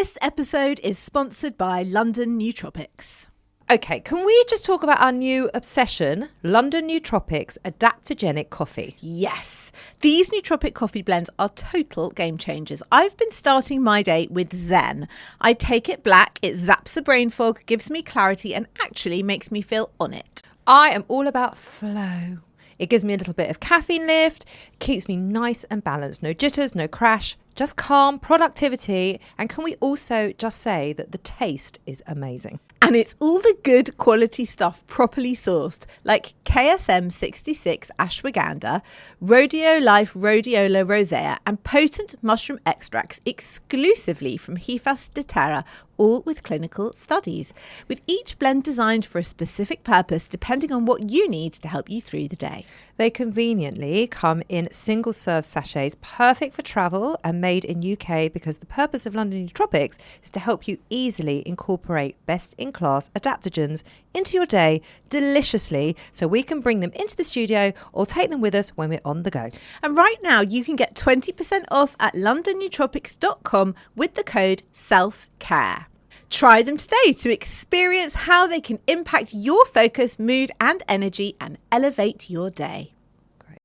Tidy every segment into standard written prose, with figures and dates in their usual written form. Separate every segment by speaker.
Speaker 1: This episode is sponsored by London Nootropics.
Speaker 2: Okay, can we just talk about our new obsession, London Nootropics Adaptogenic Coffee?
Speaker 1: Yes, these nootropic coffee blends are total game changers. I've been starting my day with Zen. I take it black, it zaps the brain fog, gives me clarity and actually makes me feel on it.
Speaker 2: I am all about flow. It gives me a little bit of caffeine lift, keeps me nice and balanced. No jitters, no crash, just calm, productivity. And can we also just say that the taste is amazing?
Speaker 1: And it's all the good quality stuff properly sourced, like KSM 66 ashwagandha, Rodeo Life rhodiola rosea, and potent mushroom extracts exclusively from Hifas de Terra, all with clinical studies, with each blend designed for a specific purpose depending on what you need to help you through the day.
Speaker 2: They conveniently come in single-serve sachets, perfect for travel and made in UK, because the purpose of London Nootropics is to help you easily incorporate best-in-class adaptogens into your day deliciously, so we can bring them into the studio or take them with us when we're on the go.
Speaker 1: And right now you can get 20% off at londonnootropics.com with the code SELFCARE. Try them today to experience how they can impact your focus, mood and energy and elevate your day.
Speaker 2: Great.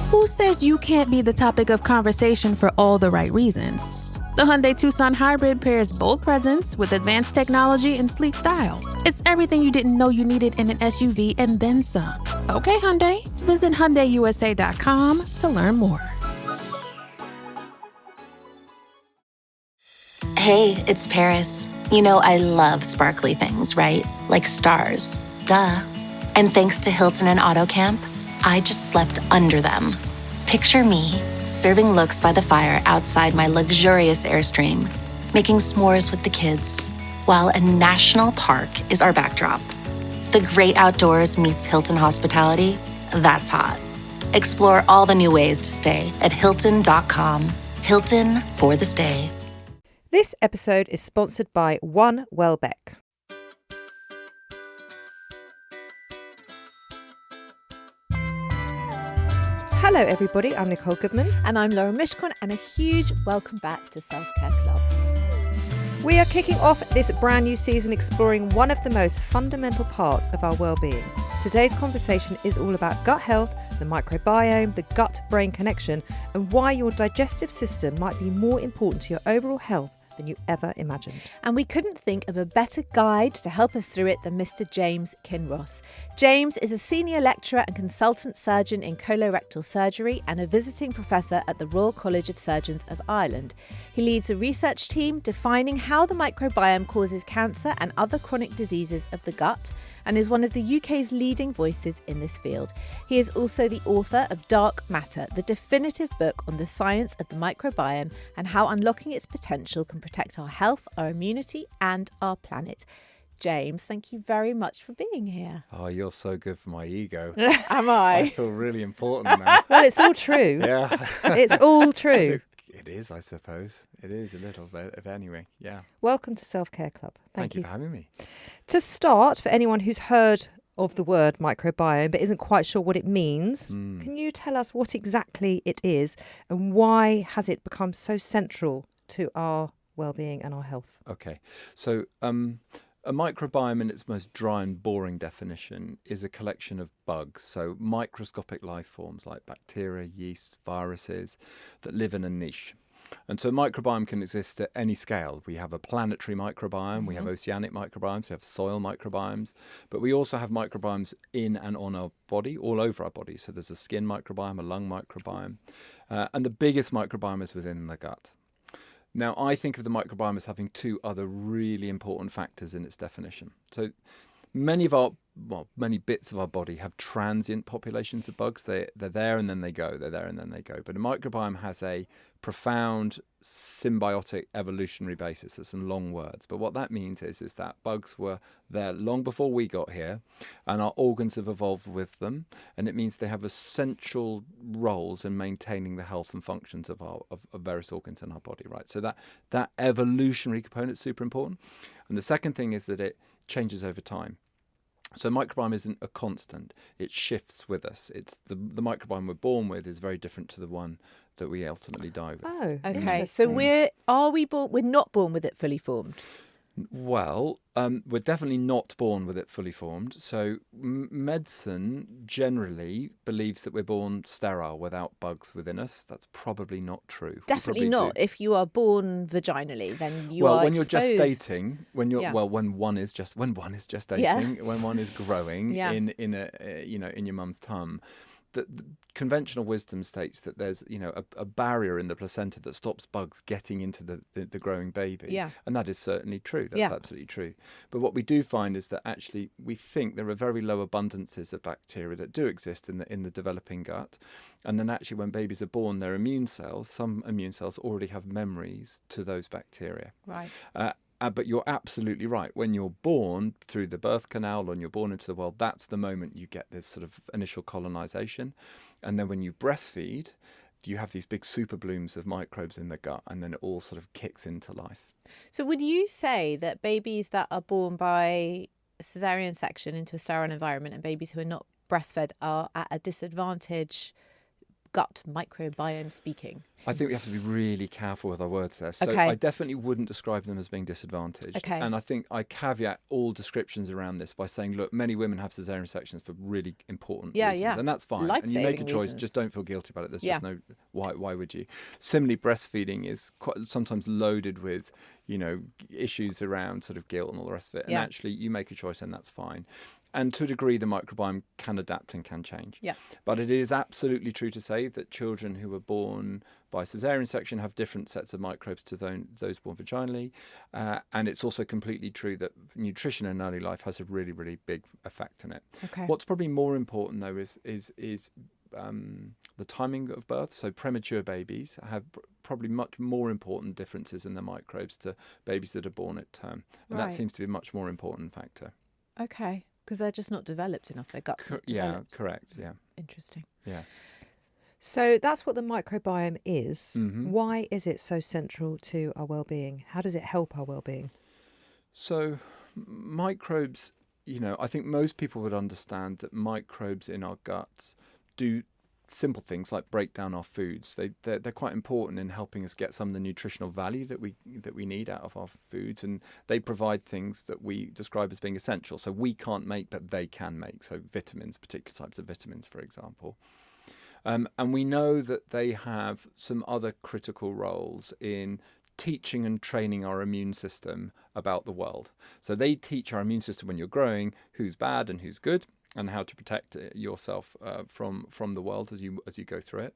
Speaker 3: Who says you can't be the topic of conversation for all the right reasons? The Hyundai Tucson Hybrid pairs bold presence with advanced technology and sleek style. It's everything you didn't know you needed in an SUV and then some. Okay, Hyundai. Visit HyundaiUSA.com to learn more.
Speaker 4: Hey, it's Paris. You know I love sparkly things, right? Like stars. Duh. And thanks to Hilton and AutoCamp, I just slept under them. Picture me, serving looks by the fire outside my luxurious Airstream, making s'mores with the kids, while a national park is our backdrop. The great outdoors meets Hilton hospitality. That's hot. Explore all the new ways to stay at Hilton.com. Hilton for the stay.
Speaker 2: This episode is sponsored by One Welbeck. Hello everybody, I'm Nicole Goodman.
Speaker 1: And I'm Laura Mishkon, and a huge welcome back to Self-Care Club.
Speaker 2: We are kicking off this brand new season exploring one of the most fundamental parts of our well-being. Today's conversation is all about gut health, the microbiome, the gut-brain connection, and why your digestive system might be more important to your overall health than you ever imagined.
Speaker 1: And we couldn't think of a better guide to help us through it than Mr. James Kinross. James is a senior lecturer and consultant surgeon in colorectal surgery and a visiting professor at the Royal College of Surgeons of Ireland. He leads a research team defining how the microbiome causes cancer and other chronic diseases of the gut, and is one of the UK's leading voices in this field. He is also the author of Dark Matter, the definitive book on the science of the microbiome and how unlocking its potential can protect our health, our immunity and our planet. James, thank you very much for being here.
Speaker 5: Oh, you're so good for my ego.
Speaker 1: Am I?
Speaker 5: I feel really important now.
Speaker 2: Well, it's all true.
Speaker 5: Yeah.
Speaker 2: It's all true.
Speaker 5: It is, I suppose. It is a little bit of anyway. Yeah.
Speaker 2: Welcome to Self-Care Club.
Speaker 5: Thank you for having me.
Speaker 2: To start, for anyone who's heard of the word microbiome but isn't quite sure what it means, can you tell us what exactly it is and why has it become so central to our well-being and our health?
Speaker 5: Okay. So a microbiome in its most dry and boring definition is a collection of bugs, so microscopic life forms like bacteria, yeasts, viruses that live in a niche. And so a microbiome can exist at any scale. We have a planetary microbiome, we have oceanic microbiomes, we have soil microbiomes, but we also have microbiomes in and on our body, all over our body. So there's a skin microbiome, a lung microbiome, and the biggest microbiome is within the gut. Now, I think of the microbiome as having two other really important factors in its definition. So many bits of our body have transient populations of bugs. They're there and then they go. They're there and then they go. But a microbiome has a profound symbiotic evolutionary basis. That's some long words. But what that means is that bugs were there long before we got here, and our organs have evolved with them. And it means they have essential roles in maintaining the health and functions of various organs in our body, right? So that evolutionary component is super important. And the second thing is that it changes over time. So microbiome isn't a constant. It shifts with us. It's the microbiome we're born with is very different to the one that we ultimately die with.
Speaker 2: Oh,
Speaker 1: Okay, so we're not born with it fully formed?
Speaker 5: Well, we're definitely not born with it fully formed. So medicine generally believes that we're born sterile without bugs within us. That's probably not true. We
Speaker 1: Definitely
Speaker 5: probably
Speaker 1: not.
Speaker 5: do.
Speaker 1: If you are born vaginally, then you
Speaker 5: Well,
Speaker 1: are
Speaker 5: when you're
Speaker 1: exposed.
Speaker 5: gestating, when one is gestating, when one is growing
Speaker 1: Yeah.
Speaker 5: in your mum's tum, the conventional wisdom states that there's a barrier in the placenta that stops bugs getting into the growing baby.
Speaker 1: Yeah.
Speaker 5: And that is certainly true. That's
Speaker 1: Yeah.
Speaker 5: absolutely true. But what we do find is that actually we think there are very low abundances of bacteria that do exist in the developing gut. And then actually when babies are born, their some immune cells already have memories to those bacteria.
Speaker 1: Right.
Speaker 5: But you're absolutely right. When you're born through the birth canal and you're born into the world, that's the moment you get this sort of initial colonization. And then when you breastfeed, you have these big super blooms of microbes in the gut, and then it all sort of kicks into life.
Speaker 1: So would you say that babies that are born by cesarean section into a sterile environment and babies who are not breastfed are at a disadvantage, gut microbiome speaking?
Speaker 5: I think we have to be really careful with our words there. So
Speaker 1: Okay.
Speaker 5: I definitely wouldn't describe them as being disadvantaged.
Speaker 1: Okay.
Speaker 5: And I think I caveat all descriptions around this by saying, look, many women have cesarean sections for really important reasons.
Speaker 1: Yeah.
Speaker 5: And that's fine. And you make a
Speaker 1: Life-saving
Speaker 5: choice,
Speaker 1: reasons.
Speaker 5: just don't feel guilty about it. There's
Speaker 1: Yeah.
Speaker 5: just no, why would you? Similarly, breastfeeding is quite sometimes loaded with, issues around sort of guilt and all the rest of it. And
Speaker 1: Yeah.
Speaker 5: actually you make a choice and that's fine. And to a degree, the microbiome can adapt and can change.
Speaker 1: Yeah.
Speaker 5: But it is absolutely true to say that children who are born by caesarean section have different sets of microbes to those born vaginally. And it's also completely true that nutrition in early life has a really, really big effect on it.
Speaker 1: Okay.
Speaker 5: What's probably more important, though, is the timing of birth. So premature babies have probably much more important differences in their microbes to babies that are born at term. And
Speaker 1: Right.
Speaker 5: that seems to be a much more important factor.
Speaker 1: Okay. Because they're just not developed enough. Their guts not
Speaker 5: Yeah,
Speaker 1: developed.
Speaker 5: correct. Yeah.
Speaker 1: Interesting.
Speaker 5: Yeah.
Speaker 2: So that's what the microbiome is.
Speaker 5: Mhm.
Speaker 2: Why is it so central to our well-being? How does it help our well-being?
Speaker 5: So microbes, I think most people would understand that microbes in our guts do simple things like break down our foods. They're quite important in helping us get some of the nutritional value that we need out of our foods, and they provide things that we describe as being essential. So we can't make, but they can make. So vitamins, particular types of vitamins, for example. And we know that they have some other critical roles in teaching and training our immune system about the world. So they teach our immune system when you're growing who's bad and who's good, and how to protect yourself from the world as you go through it.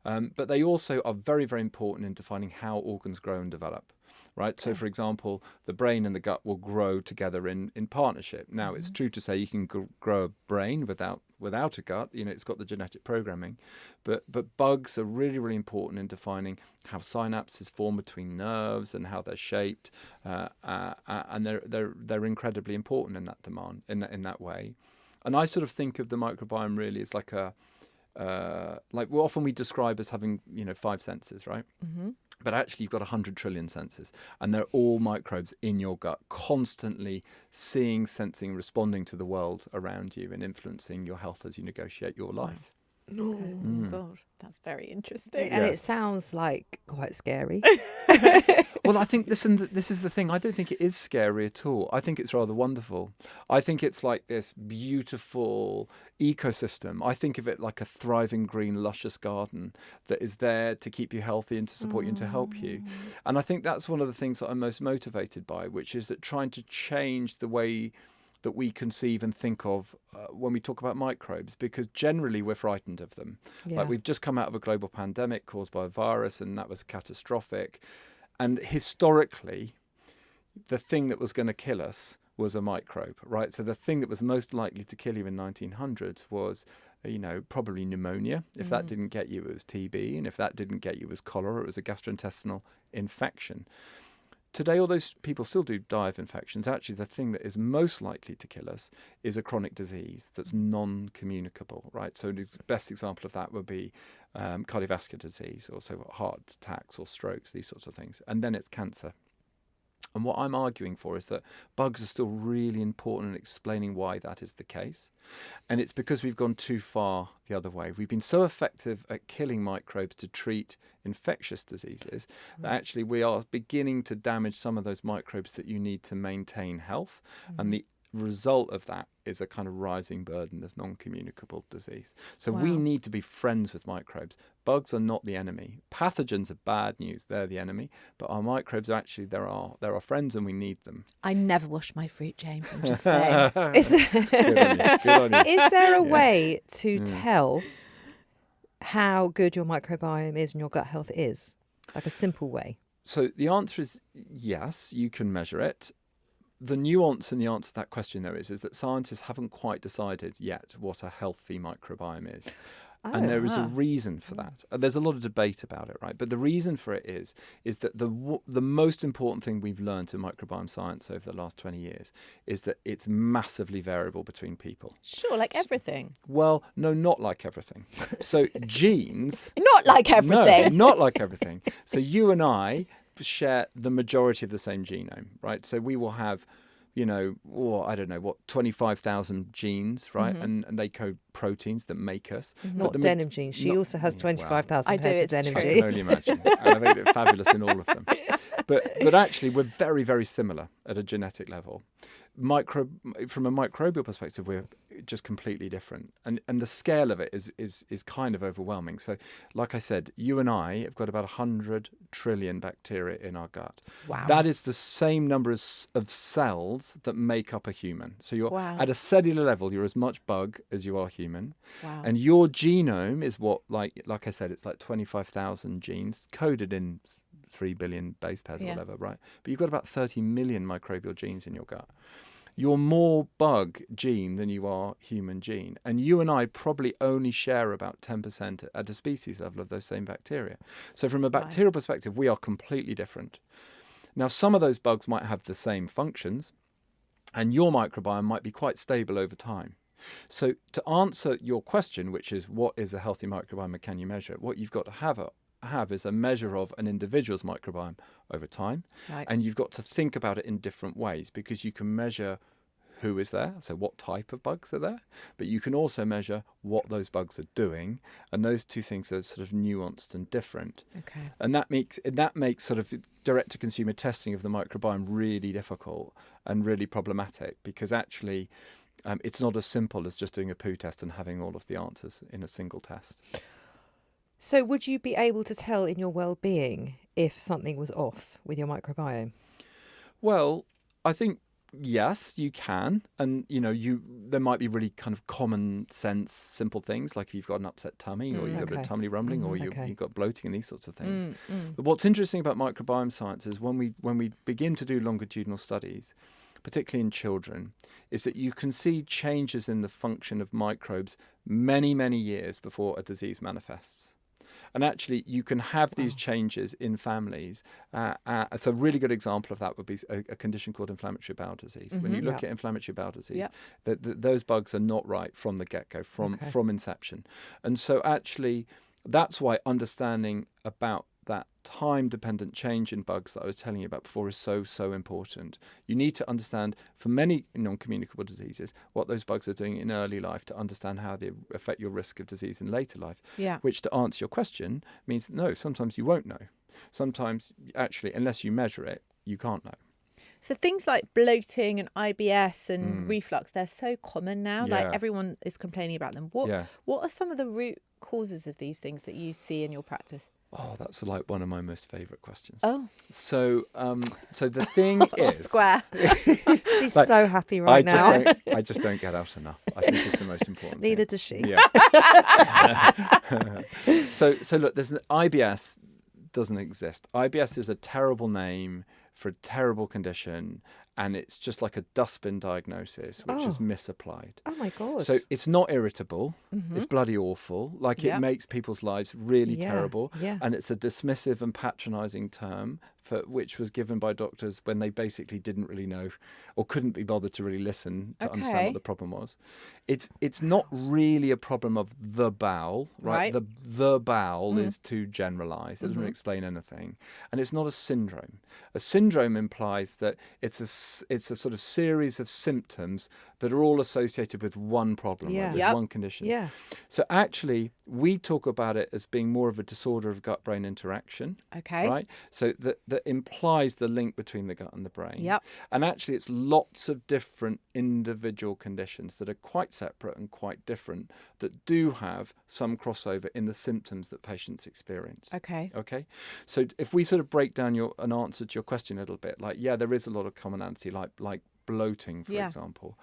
Speaker 5: But they also are very, very important in defining how organs grow and develop. Right. So, for example, the brain and the gut will grow together in partnership. Now, it's true to say you can grow a brain without a gut. It's got the genetic programming, but bugs are really, really important in defining how synapses form between nerves and how they're shaped, and they're incredibly important in that demand in that way. And I sort of think of the microbiome really as like often we describe as having 5 senses, right?
Speaker 1: Mm-hmm.
Speaker 5: But actually, you've got 100 trillion senses, and they're all microbes in your gut, constantly seeing, sensing, responding to the world around you and influencing your health as you negotiate your life.
Speaker 1: Oh, God, that's very interesting.
Speaker 2: And it sounds like quite scary.
Speaker 5: Well, I think, listen, this is the thing. I don't think it is scary at all. I think it's rather wonderful. I think it's like this beautiful ecosystem. I think of it like a thriving, green, luscious garden that is there to keep you healthy and to support you and to help you. And I think that's one of the things that I'm most motivated by, which is that trying to change the way that we conceive and think of when we talk about microbes, because generally we're frightened of them.
Speaker 2: Yeah.
Speaker 5: Like, we've just come out of a global pandemic caused by a virus, and that was catastrophic. And historically, the thing that was going to kill us was a microbe, right? So the thing that was most likely to kill you in 1900s was, probably pneumonia. If that didn't get you, it was TB. And if that didn't get you, it was cholera. It was a gastrointestinal infection. Today, all those people still do die of infections. Actually, the thing that is most likely to kill us is a chronic disease that's non-communicable, right? So the best example of that would be cardiovascular disease, or so heart attacks or strokes, these sorts of things. And then it's cancer. And what I'm arguing for is that bugs are still really important in explaining why that is the case. And it's because we've gone too far the other way. We've been so effective at killing microbes to treat infectious diseases that actually we are beginning to damage some of those microbes that you need to maintain health. And the result of that is a kind of rising burden of non-communicable disease. So we need to be friends with microbes. Bugs are not the enemy. Pathogens are bad news. They're the enemy. But our microbes are actually, they're our friends, and we need them.
Speaker 1: I never wash my fruit, James. I'm just saying.
Speaker 5: Good on you.
Speaker 2: Is there a way to tell how good your microbiome is and your gut health is? Like a simple way?
Speaker 5: So the answer is yes, you can measure it. The nuance in the answer to that question, though, is that scientists haven't quite decided yet what a healthy microbiome is. And there is a reason for that. There's a lot of debate about it, right? But the reason for it is that the most important thing we've learned in microbiome science over the last 20 years is that it's massively variable between people.
Speaker 1: Sure, like everything.
Speaker 5: Well, no, not like everything. So genes...
Speaker 1: Not like everything.
Speaker 5: No, not like everything. So you and I share the majority of the same genome, right? So we will have, I don't know, 25,000 genes, right? And they code proteins that make us.
Speaker 2: Not denim jeans. She also has 25,000 pairs of denim
Speaker 5: I
Speaker 2: jeans.
Speaker 5: can only imagine. And I think it's fabulous in all of them. But actually, we're very, very similar at a genetic level. From a microbial perspective, we're just completely different, and the scale of it is kind of overwhelming. So, like I said, you and I have got about 100 trillion bacteria in our gut.
Speaker 1: Wow.
Speaker 5: That is the same number of cells that make up a human. So you're
Speaker 1: Wow.
Speaker 5: at a cellular level, you're as much bug as you are human.
Speaker 1: Wow.
Speaker 5: And your genome is what, like I said, it's like 25,000 genes coded in 3 billion base pairs or whatever, right? But you've got about 30 million microbial genes in your gut. You're more bug gene than you are human gene. And you and I probably only share about 10% at a species level of those same bacteria. So from a bacterial perspective, we are completely different. Now, some of those bugs might have the same functions, and your microbiome might be quite stable over time. So to answer your question, which is what is a healthy microbiome and can you measure it, what you've got to have is a measure of an individual's microbiome over time.
Speaker 1: Right.
Speaker 5: And you've got to think about it in different ways, because you can measure who is there, so what type of bugs are there, but you can also measure what those bugs are doing, and those two things are sort of nuanced and different.
Speaker 1: Okay.
Speaker 5: And that makes sort of direct-to-consumer testing of the microbiome really difficult and really problematic, because actually it's not as simple as just doing a poo test and having all of the answers in a single test.
Speaker 2: So would you be able to tell in your well-being if something was off with your microbiome?
Speaker 5: Well, I think yes, you can. And, there might be really kind of common sense, simple things, like if you've got an upset tummy or you've got a bit of tummy rumbling or you've got bloating and these sorts of things. But what's interesting about microbiome science is when we begin to do longitudinal studies, particularly in children, is that you can see changes in the function of microbes many, many years before a disease manifests. And actually, you can have these changes in families. So a really good example of that would be a condition called inflammatory bowel disease. When you look at inflammatory bowel disease, those bugs are not right from the get-go, from inception. And so actually, that's why understanding about that time-dependent change in bugs that I was telling you about before is so, so important. You need to understand, for many non-communicable diseases, what those bugs are doing in early life to understand how they affect your risk of disease in later life. Yeah. Which, to answer your question, means no, sometimes you won't know. Sometimes, actually, unless you measure it, you can't know.
Speaker 1: So things like bloating and IBS and reflux, they're so common now.
Speaker 5: Yeah.
Speaker 1: Like everyone is complaining about them. What are some of the root causes of these things that you see in your practice?
Speaker 5: Oh, that's like one of my most favourite questions.
Speaker 1: Oh.
Speaker 5: So the thing is...
Speaker 1: Square.
Speaker 2: She's so happy now.
Speaker 5: I just don't get out enough. I think it's the most important
Speaker 2: Neither
Speaker 5: thing.
Speaker 2: does she.
Speaker 5: Yeah. So look, there's an IBS doesn't exist. IBS is a terrible name for a terrible condition, and it's just like a dustbin diagnosis, which is misapplied.
Speaker 2: Oh my God.
Speaker 5: So it's not irritable.
Speaker 1: Mm-hmm.
Speaker 5: It's bloody awful. Like it makes people's lives really terrible.
Speaker 2: Yeah.
Speaker 5: And it's a dismissive and patronising term which was given by doctors when they basically didn't really know or couldn't be bothered to really listen to understand what the problem was. It's not really a problem of the bowel, right? The bowel is too generalised. It doesn't really explain anything. And it's not a syndrome. A syndrome implies that it's a sort of series of symptoms that are all associated with one problem, right, with one condition.
Speaker 2: Yeah.
Speaker 5: So actually, we talk about it as being more of a disorder of gut-brain interaction.
Speaker 1: Okay.
Speaker 5: Right? So that implies the link between the gut and the brain.
Speaker 1: Yep.
Speaker 5: And actually, it's lots of different individual conditions that are quite separate and quite different that do have some crossover in the symptoms that patients experience.
Speaker 1: Okay.
Speaker 5: Okay. So if we sort of break down an answer to your question a little bit, like, there is a lot of commonality, like bloating, for example.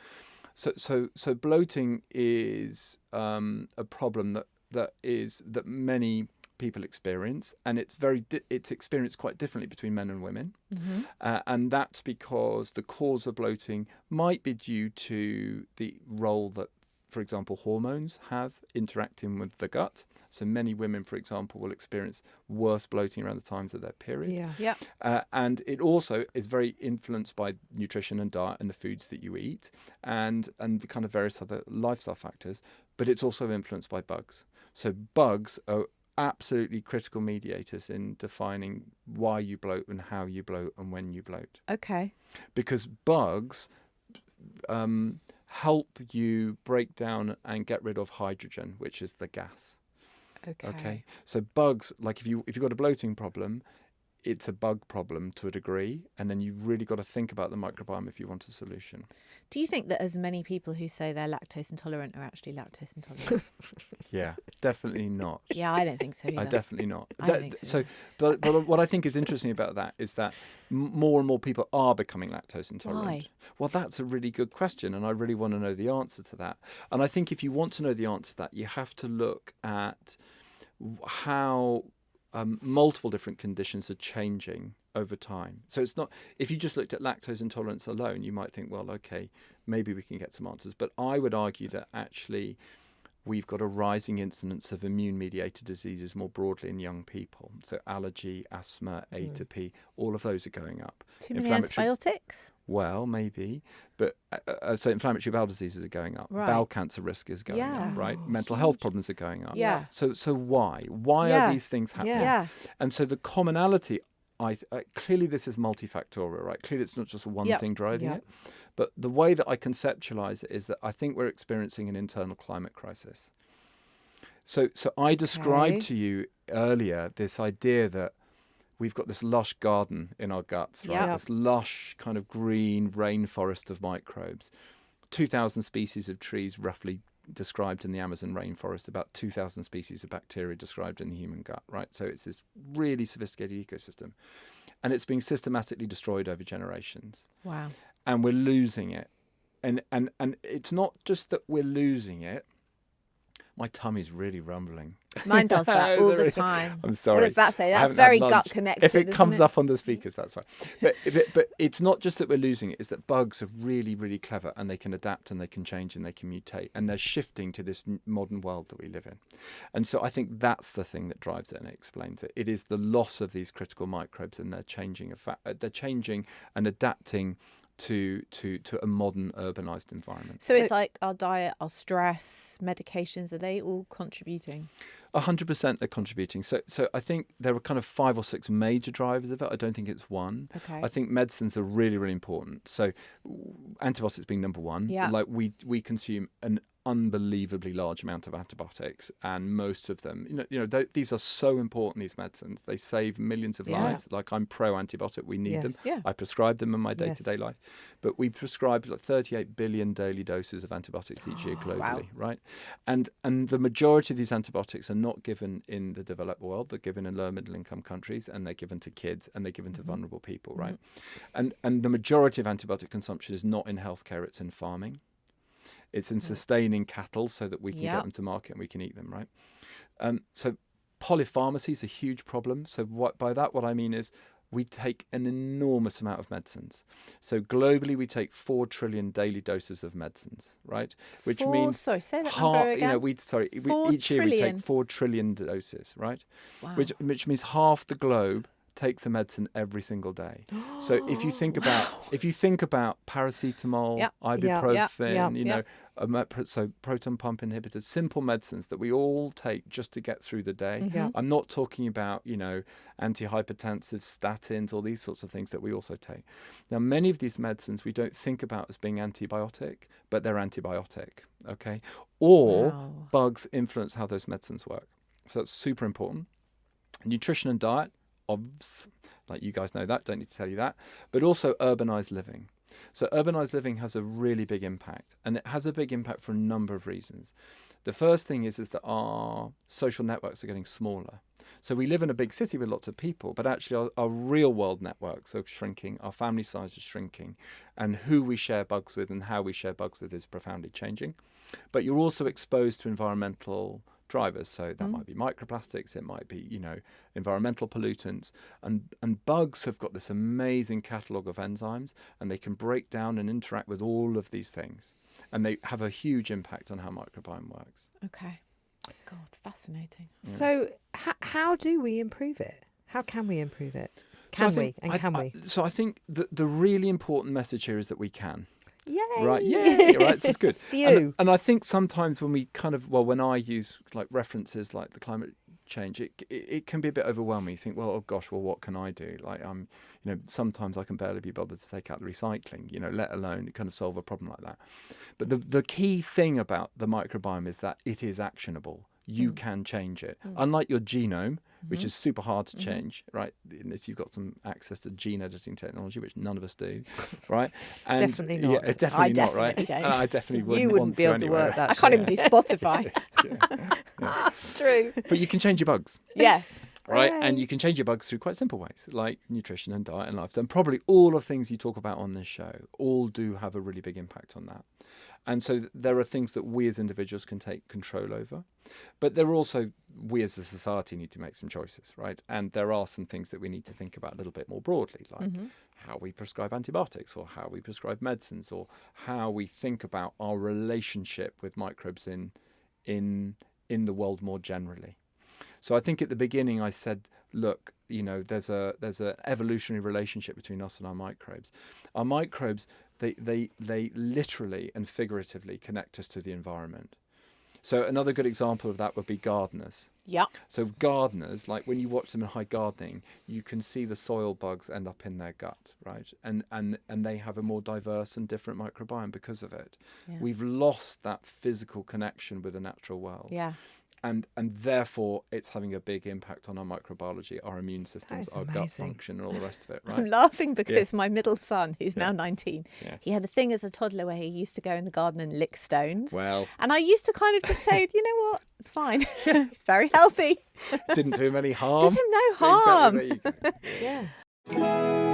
Speaker 5: So bloating is a problem that many people experience, and it's experienced quite differently between men and women, and that's because the cause of bloating might be due to the role that, for example, hormones have interacting with the gut. So many women, for example, will experience worse bloating around the times of their period. And it also is very influenced by nutrition and diet and the foods that you eat, and the kind of various other lifestyle factors. But it's also influenced by bugs. So bugs are absolutely critical mediators in defining why you bloat and how you bloat and when you bloat.
Speaker 1: Okay.
Speaker 5: Because bugs help you break down and get rid of hydrogen, which is the gas. Okay. So bugs, like if you've got a bloating problem, it's a bug problem to a degree, and then you've really got to think about the microbiome if you want a solution.
Speaker 1: Do you think that as many people who say they're lactose intolerant are actually lactose intolerant?
Speaker 5: Yeah, definitely not.
Speaker 1: Yeah, I don't think so either.
Speaker 5: Definitely not.
Speaker 1: I don't think so.
Speaker 5: But what I think is interesting about that is that more and more people are becoming lactose intolerant.
Speaker 1: Why?
Speaker 5: Well, that's a really good question, and I really want to know the answer to that. And I think if you want to know the answer to that, you have to look at how multiple different conditions are changing over time. So it's not, if you just looked at lactose intolerance alone, you might think, well, okay, maybe we can get some answers. But I would argue that actually we've got a rising incidence of immune-mediated diseases more broadly in young people. So allergy, asthma, atopy, all of those are going up.
Speaker 1: Too many antibiotics?
Speaker 5: Well, maybe, but so inflammatory bowel diseases are going up.
Speaker 1: Right.
Speaker 5: Bowel cancer risk is going up, right? Mental health problems are going up.
Speaker 1: Yeah.
Speaker 5: So why? Why are these things happening?
Speaker 1: Yeah.
Speaker 5: And so the commonality, clearly this is multifactorial, right? Clearly it's not just one thing driving it. But the way that I conceptualize it is that I think we're experiencing an internal climate crisis. So I described to you earlier this idea that we've got this lush garden in our guts, right? This lush kind of green rainforest of microbes. 2,000 species of trees roughly described in the Amazon rainforest, about 2,000 species of bacteria described in the human gut, right? So it's this really sophisticated ecosystem. And it's being systematically destroyed over generations.
Speaker 1: Wow.
Speaker 5: And we're losing it. And it's not just that we're losing it. My tummy's really rumbling.
Speaker 1: Mine does that all the time.
Speaker 5: I'm sorry.
Speaker 1: What does that say? That's very gut connected.
Speaker 5: If it comes up on the speakers, that's fine. But it's not just that we're losing it, it's that bugs are really, really clever, and they can adapt and they can change and they can mutate, and they're shifting to this modern world that we live in. And so I think that's the thing that drives it and it explains it. It is the loss of these critical microbes, and they're changing and adapting to a modern urbanized environment.
Speaker 1: So it's like our diet, our stress, medications, are they all contributing?
Speaker 5: 100% they're contributing. So I think there are kind of 5 or 6 major drivers of it. I don't think it's one.
Speaker 1: Okay.
Speaker 5: I think medicines are really, really important. So antibiotics being number one.
Speaker 1: Yeah.
Speaker 5: Like we consume an unbelievably large amount of antibiotics, and most of them, these are so important, these medicines. They save millions of lives. Like, I'm pro-antibiotic. We need them.
Speaker 1: Yeah.
Speaker 5: I prescribe them in my day-to-day life. But we prescribe like 38 billion daily doses of antibiotics each year globally, right? And the majority of these antibiotics are not given in the developed world. They're given in low middle income countries, and they're given to kids, and they're given to vulnerable people, right? And the majority of antibiotic consumption is not in healthcare, it's in farming. It's in sustaining cattle so that we can get them to market and we can eat them, right? So polypharmacy is a huge problem. So by that, what I mean is we take an enormous amount of medicines. So globally, we take 4 trillion daily doses of medicines, right? Which means
Speaker 1: sorry, say that number again.
Speaker 5: Each year we take 4 trillion doses, right?
Speaker 1: Wow.
Speaker 5: Which means half the globe takes a medicine every single day. So if you think about paracetamol, ibuprofen, so proton pump inhibitors, simple medicines that we all take just to get through the day. I'm not talking about, antihypertensives, statins, all these sorts of things that we also take. Now, many of these medicines we don't think about as being antibiotic, but they're antibiotic, okay? Or bugs influence how those medicines work. So that's super important. Nutrition and diet, like you guys know that, don't need to tell you that, but also urbanized living. So urbanized living has a really big impact, and it has a big impact for a number of reasons. The first thing is that our social networks are getting smaller. So we live in a big city with lots of people, but actually our real world networks are shrinking, our family size is shrinking, and who we share bugs with and how we share bugs with is profoundly changing. But you're also exposed to environmental drivers. So that might be microplastics, it might be, environmental pollutants. And bugs have got this amazing catalogue of enzymes, and they can break down and interact with all of these things. And they have a huge impact on how microbiome works.
Speaker 1: Okay. God, fascinating.
Speaker 2: Yeah. So how do we improve it? How can we improve it? Can we?
Speaker 5: So I think the really important message here is that we can.
Speaker 2: Yay!
Speaker 5: Right, yeah, right. So it's good.
Speaker 2: And
Speaker 5: I think sometimes when we when I use like references like the climate change, it can be a bit overwhelming. You think, well, oh gosh, well, what can I do? Like, sometimes I can barely be bothered to take out the recycling, let alone kind of solve a problem like that. But the key thing about the microbiome is that it is actionable. You can change it. Unlike your genome, which is super hard to change, right? Unless you've got some access to gene editing technology, which none of us do, right? And
Speaker 2: definitely not.
Speaker 5: Yeah, definitely not, right?
Speaker 1: Don't.
Speaker 5: I definitely wouldn't.
Speaker 2: You wouldn't
Speaker 5: want
Speaker 2: be able
Speaker 5: to
Speaker 2: to work
Speaker 5: anyway.
Speaker 2: that.
Speaker 1: I can't even do Spotify.
Speaker 2: That's true.
Speaker 5: But you can change your bugs.
Speaker 1: Yes.
Speaker 5: Right,
Speaker 2: Hooray.
Speaker 5: and you can change your bugs through quite simple ways, like nutrition and diet and lifestyle. And probably all of the things you talk about on this show all do have a really big impact on that. And so there are things that we as individuals can take control over, but there are also, we as a society need to make some choices, right? And there are some things that we need to think about a little bit more broadly, like how we prescribe antibiotics, or how we prescribe medicines, or how we think about our relationship with microbes in the world more generally. So I think at the beginning I said, look, there's a evolutionary relationship between us and our microbes. Our microbes, they literally and figuratively connect us to the environment. So another good example of that would be gardeners.
Speaker 1: Yeah.
Speaker 5: So gardeners, like when you watch them in high gardening, you can see the soil bugs end up in their gut, right? And they have a more diverse and different microbiome because of it. Yeah. We've lost that physical connection with the natural world.
Speaker 1: Yeah.
Speaker 5: And therefore, it's having a big impact on our microbiology, our immune systems, our gut function, and all the rest of it, right?
Speaker 1: I'm laughing because my middle son, who's now 19, he had a thing as a toddler where he used to go in the garden and lick stones.
Speaker 5: Well.
Speaker 1: And I used to kind of just say, you know what, it's fine. He's very healthy.
Speaker 5: Didn't do him any harm.
Speaker 1: Did him no harm.
Speaker 5: Exactly, there you go.
Speaker 1: Yeah.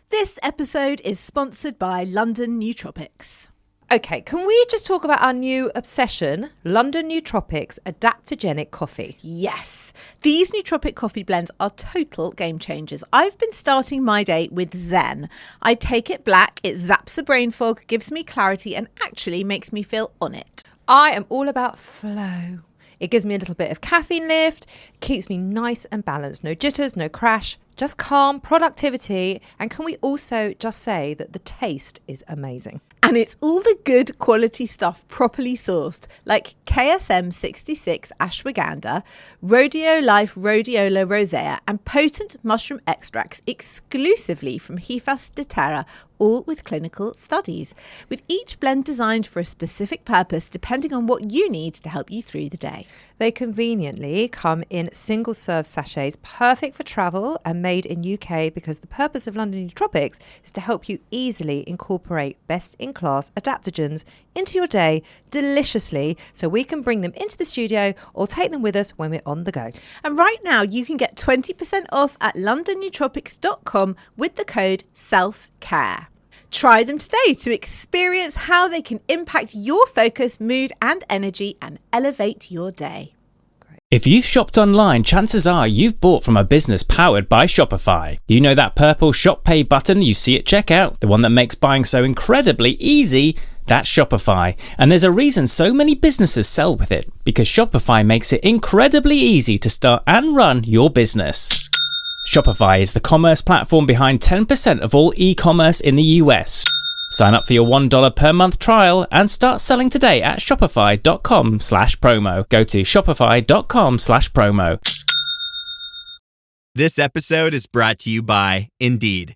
Speaker 1: This episode is sponsored by London Nootropics.
Speaker 2: Okay, can we just talk about our new obsession, London Nootropics Adaptogenic Coffee?
Speaker 1: Yes, these nootropic coffee blends are total game changers. I've been starting my day with Zen. I take it black, it zaps the brain fog, gives me clarity, and actually makes me feel on it.
Speaker 2: I am all about flow. It gives me a little bit of caffeine lift, keeps me nice and balanced. No jitters, no crash, just calm, productivity. And can we also just say that the taste is amazing?
Speaker 1: And it's all the good quality stuff properly sourced, like KSM 66 ashwagandha, Rhodiola rosea, and potent mushroom extracts exclusively from Hifas de Terra, all with clinical studies, with each blend designed for a specific purpose depending on what you need to help you through the day.
Speaker 2: They conveniently come in single-serve sachets, perfect for travel and made in UK because the purpose of London Nootropics is to help you easily incorporate best-in-class adaptogens into your day deliciously so we can bring them into the studio or take them with us when we're on the go.
Speaker 1: And right now you can get 20% off at londonnootropics.com with the code SELFCARE. Try them today to experience how they can impact your focus, mood and energy and elevate your day.
Speaker 6: If you've shopped online, chances are you've bought from a business powered by Shopify. You know that purple Shop Pay button you see at checkout? The one that makes buying so incredibly easy? That's Shopify. And there's a reason so many businesses sell with it, because Shopify makes it incredibly easy to start and run your business. Shopify is the commerce platform behind 10% of all e-commerce in the US. Sign up for your $1 per month trial and start selling today at shopify.com/promo. Go to shopify.com/promo.
Speaker 7: This episode is brought to you by Indeed.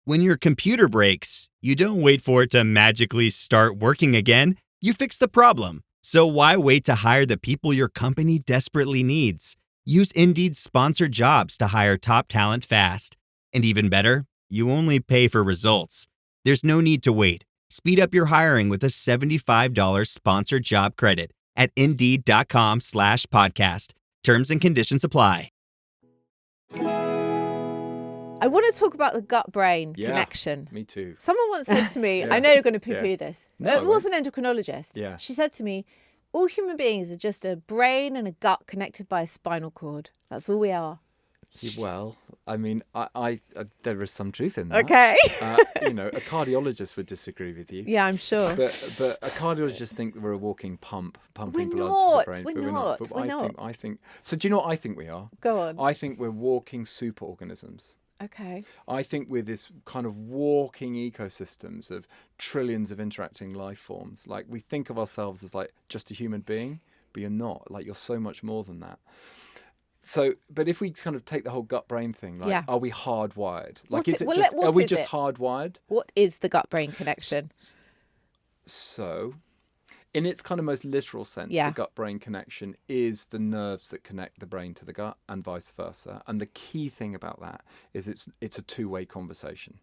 Speaker 7: When your computer breaks, you don't wait for it to magically start working again. You fix the problem. So why wait to hire the people your company desperately needs? Use Indeed's sponsored jobs to hire top talent fast. And even better, you only pay for results. There's no need to wait. Speed up your hiring with a $75 sponsored job credit at Indeed.com/podcast. Terms and conditions apply.
Speaker 1: I want to talk about the gut-brain connection.
Speaker 5: Me too.
Speaker 1: Someone once said to me, I know you're going to poo-poo this.
Speaker 5: No,
Speaker 1: it was an endocrinologist.
Speaker 5: Yeah.
Speaker 1: She said to me, all human beings are just a brain and a gut connected by a spinal cord. That's all we are.
Speaker 5: Well, I mean, I there is some truth in that.
Speaker 1: Okay.
Speaker 5: A cardiologist would disagree with you.
Speaker 1: Yeah, I'm sure.
Speaker 5: But a cardiologist think that we're a walking pump, pumping
Speaker 1: We're
Speaker 5: blood
Speaker 1: not.
Speaker 5: to the brain.
Speaker 1: We're
Speaker 5: but
Speaker 1: not.
Speaker 5: But
Speaker 1: We're not.
Speaker 5: I think. So do you know what I think we are?
Speaker 1: Go on.
Speaker 5: I think we're walking superorganisms.
Speaker 1: Okay.
Speaker 5: I think we're this kind of walking ecosystems of trillions of interacting life forms. Like, we think of ourselves as like just a human being, but you're not. Like, you're so much more than that. So, but if we kind of take the whole gut-brain thing, like, are we hardwired? Like, are we just hardwired?
Speaker 1: What is the gut-brain connection?
Speaker 5: So, in its kind of most literal sense, the gut-brain connection is the nerves that connect the brain to the gut and vice versa. And the key thing about that is it's a two-way conversation.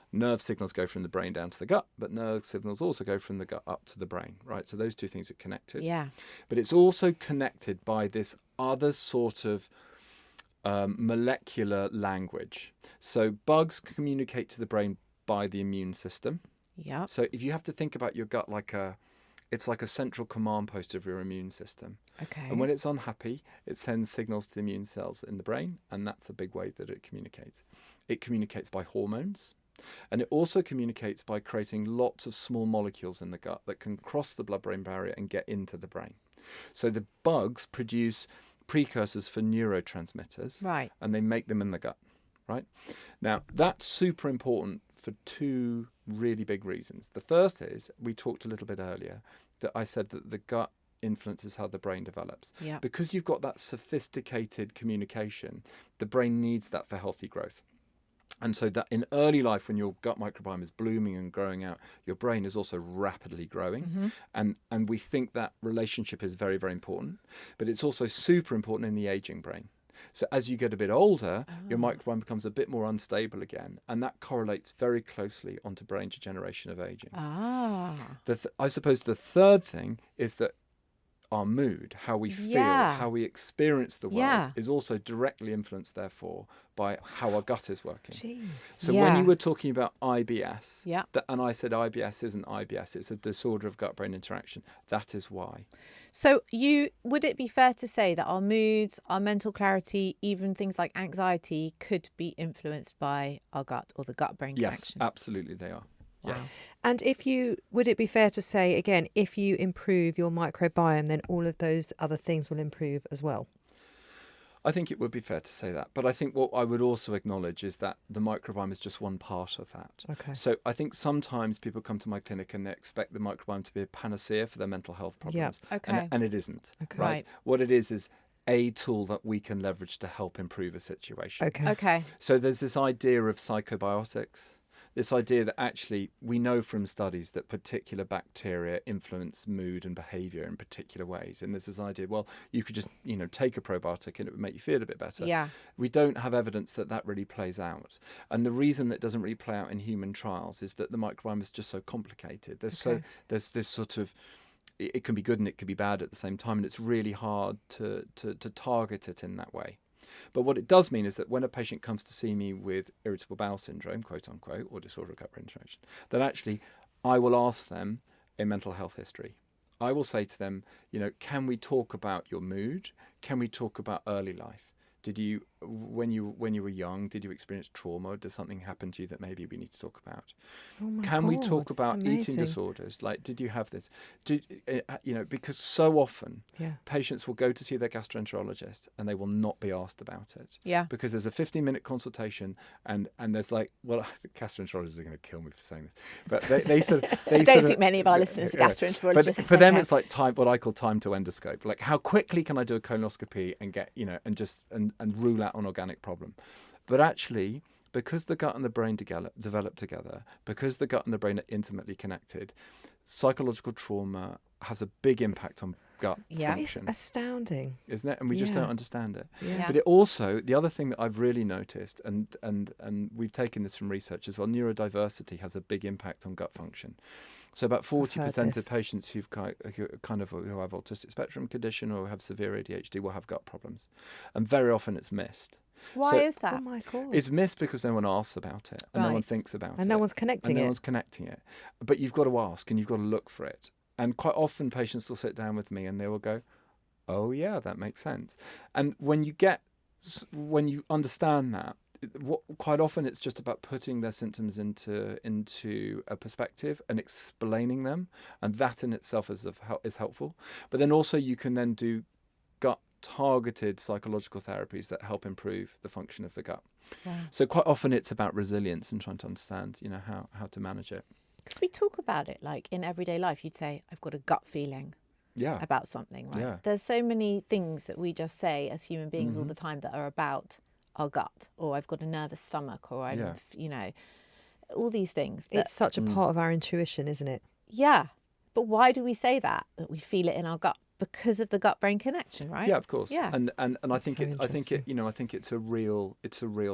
Speaker 5: Nerve signals go from the brain down to the gut, but nerve signals also go from the gut up to the brain, right? So those two things are connected.
Speaker 1: Yeah.
Speaker 5: But it's also connected by this other sort of molecular language. So bugs communicate to the brain by the immune system.
Speaker 1: Yeah.
Speaker 5: So if you have to think about your gut it's like a central command post of your immune system.
Speaker 1: Okay.
Speaker 5: And when it's unhappy, it sends signals to the immune cells in the brain, and that's a big way that it communicates. It communicates by hormones. And it also communicates by creating lots of small molecules in the gut that can cross the blood-brain barrier and get into the brain. So the bugs produce precursors for neurotransmitters,
Speaker 1: right? And
Speaker 5: they make them in the gut, right? Now, that's super important for two really big reasons. The first is, we talked a little bit earlier, that I said that the gut influences how the brain develops.
Speaker 1: Yeah.
Speaker 5: Because you've got that sophisticated communication, the brain needs that for healthy growth. And so that in early life, when your gut microbiome is blooming and growing out, your brain is also rapidly growing. Mm-hmm. And we think that relationship is very, very important. But it's also super important in the aging brain. So as you get a bit older, your microbiome becomes a bit more unstable again. And that correlates very closely onto brain degeneration of aging. I suppose the third thing is that our mood, how we feel, how we experience the world is also directly influenced, therefore, by how our gut is working.
Speaker 1: Jeez.
Speaker 5: So when you were talking about IBS,
Speaker 1: Yeah.
Speaker 5: And I said IBS isn't IBS, it's a disorder of gut-brain interaction. That is why.
Speaker 1: So would it be fair to say that our moods, our mental clarity, even things like anxiety could be influenced by our gut or the gut-brain connection?
Speaker 5: Yes, absolutely they are.
Speaker 1: Wow.
Speaker 5: Yes.
Speaker 2: And would it be fair to say, again, if you improve your microbiome, then all of those other things will improve as well?
Speaker 5: I think it would be fair to say that. But I think what I would also acknowledge is that the microbiome is just one part of that.
Speaker 2: Okay.
Speaker 5: So I think sometimes people come to my clinic and they expect the microbiome to be a panacea for their mental health problems.
Speaker 1: Yeah. Okay.
Speaker 5: And it isn't.
Speaker 2: Okay.
Speaker 5: Right? What it is a tool that we can leverage to help improve a situation.
Speaker 1: Okay.
Speaker 5: So there's this idea of psychobiotics. This idea that actually we know from studies that particular bacteria influence mood and behavior in particular ways. And there's this idea, well, you could just, take a probiotic and it would make you feel a bit better.
Speaker 1: Yeah.
Speaker 5: We don't have evidence that that really plays out. And the reason that doesn't really play out in human trials is that the microbiome is just so complicated. There's this sort of, it can be good and it can be bad at the same time. And it's really hard to target it in that way. But what it does mean is that when a patient comes to see me with irritable bowel syndrome, quote unquote, or disorder of gut-brain interaction, that actually I will ask them a mental health history. I will say to them, can we talk about your mood? Can we talk about early life? Did you, when you were young, did you experience trauma? Does something happen to you that maybe we need to talk about? Can we talk about eating disorders? Like, did you have this? Because so often patients will go to see their gastroenterologist and they will not be asked about it.
Speaker 1: Yeah.
Speaker 5: Because there's a 15-minute consultation and there's like, well, the gastroenterologists are going to kill me for saying this, but they sort of.
Speaker 1: I don't think many of our listeners are gastroenterologists.
Speaker 5: But for them, it's like what I call time to endoscope. Like, how quickly can I do a colonoscopy and get, and rule out an organic problem? But actually, because the gut and the brain develop together, because the gut and the brain are intimately connected, psychological trauma has a big impact on gut function.
Speaker 2: It's astounding,
Speaker 5: isn't it? And we just don't understand it.
Speaker 1: Yeah.
Speaker 5: But it also, the other thing that I've really noticed, and we've taken this from research as well, neurodiversity has a big impact on gut function. So about 40% of patients who have autistic spectrum condition or have severe ADHD will have gut problems, and very often it's missed.
Speaker 1: Why is that?
Speaker 2: Oh my God.
Speaker 5: It's missed because no one asks about it and no one thinks about it.
Speaker 2: And no one's connecting it.
Speaker 5: No one's connecting it. But you've got to ask and you've got to look for it. And quite often patients will sit down with me and they will go, oh yeah, that makes sense. And when you understand that, quite often it's just about putting their symptoms into a perspective and explaining them, and that in itself is helpful. But then also you can then do gut targeted psychological therapies that help improve the function of the gut.
Speaker 1: Wow.
Speaker 5: So quite often it's about resilience and trying to understand, how to manage it.
Speaker 1: Because we talk about it like in everyday life. You'd say, I've got a gut feeling about something, right?
Speaker 5: Yeah.
Speaker 1: There's so many things that we just say as human beings all the time that are about our gut, or I've got a nervous stomach, or all these things.
Speaker 2: It's such a part of our intuition, isn't it?
Speaker 1: Yeah. But why do we say that we feel it in our gut? Because of the gut-brain connection, right?
Speaker 5: Yeah, of course.
Speaker 1: Yeah.
Speaker 5: And I think
Speaker 2: so
Speaker 5: I think it's a real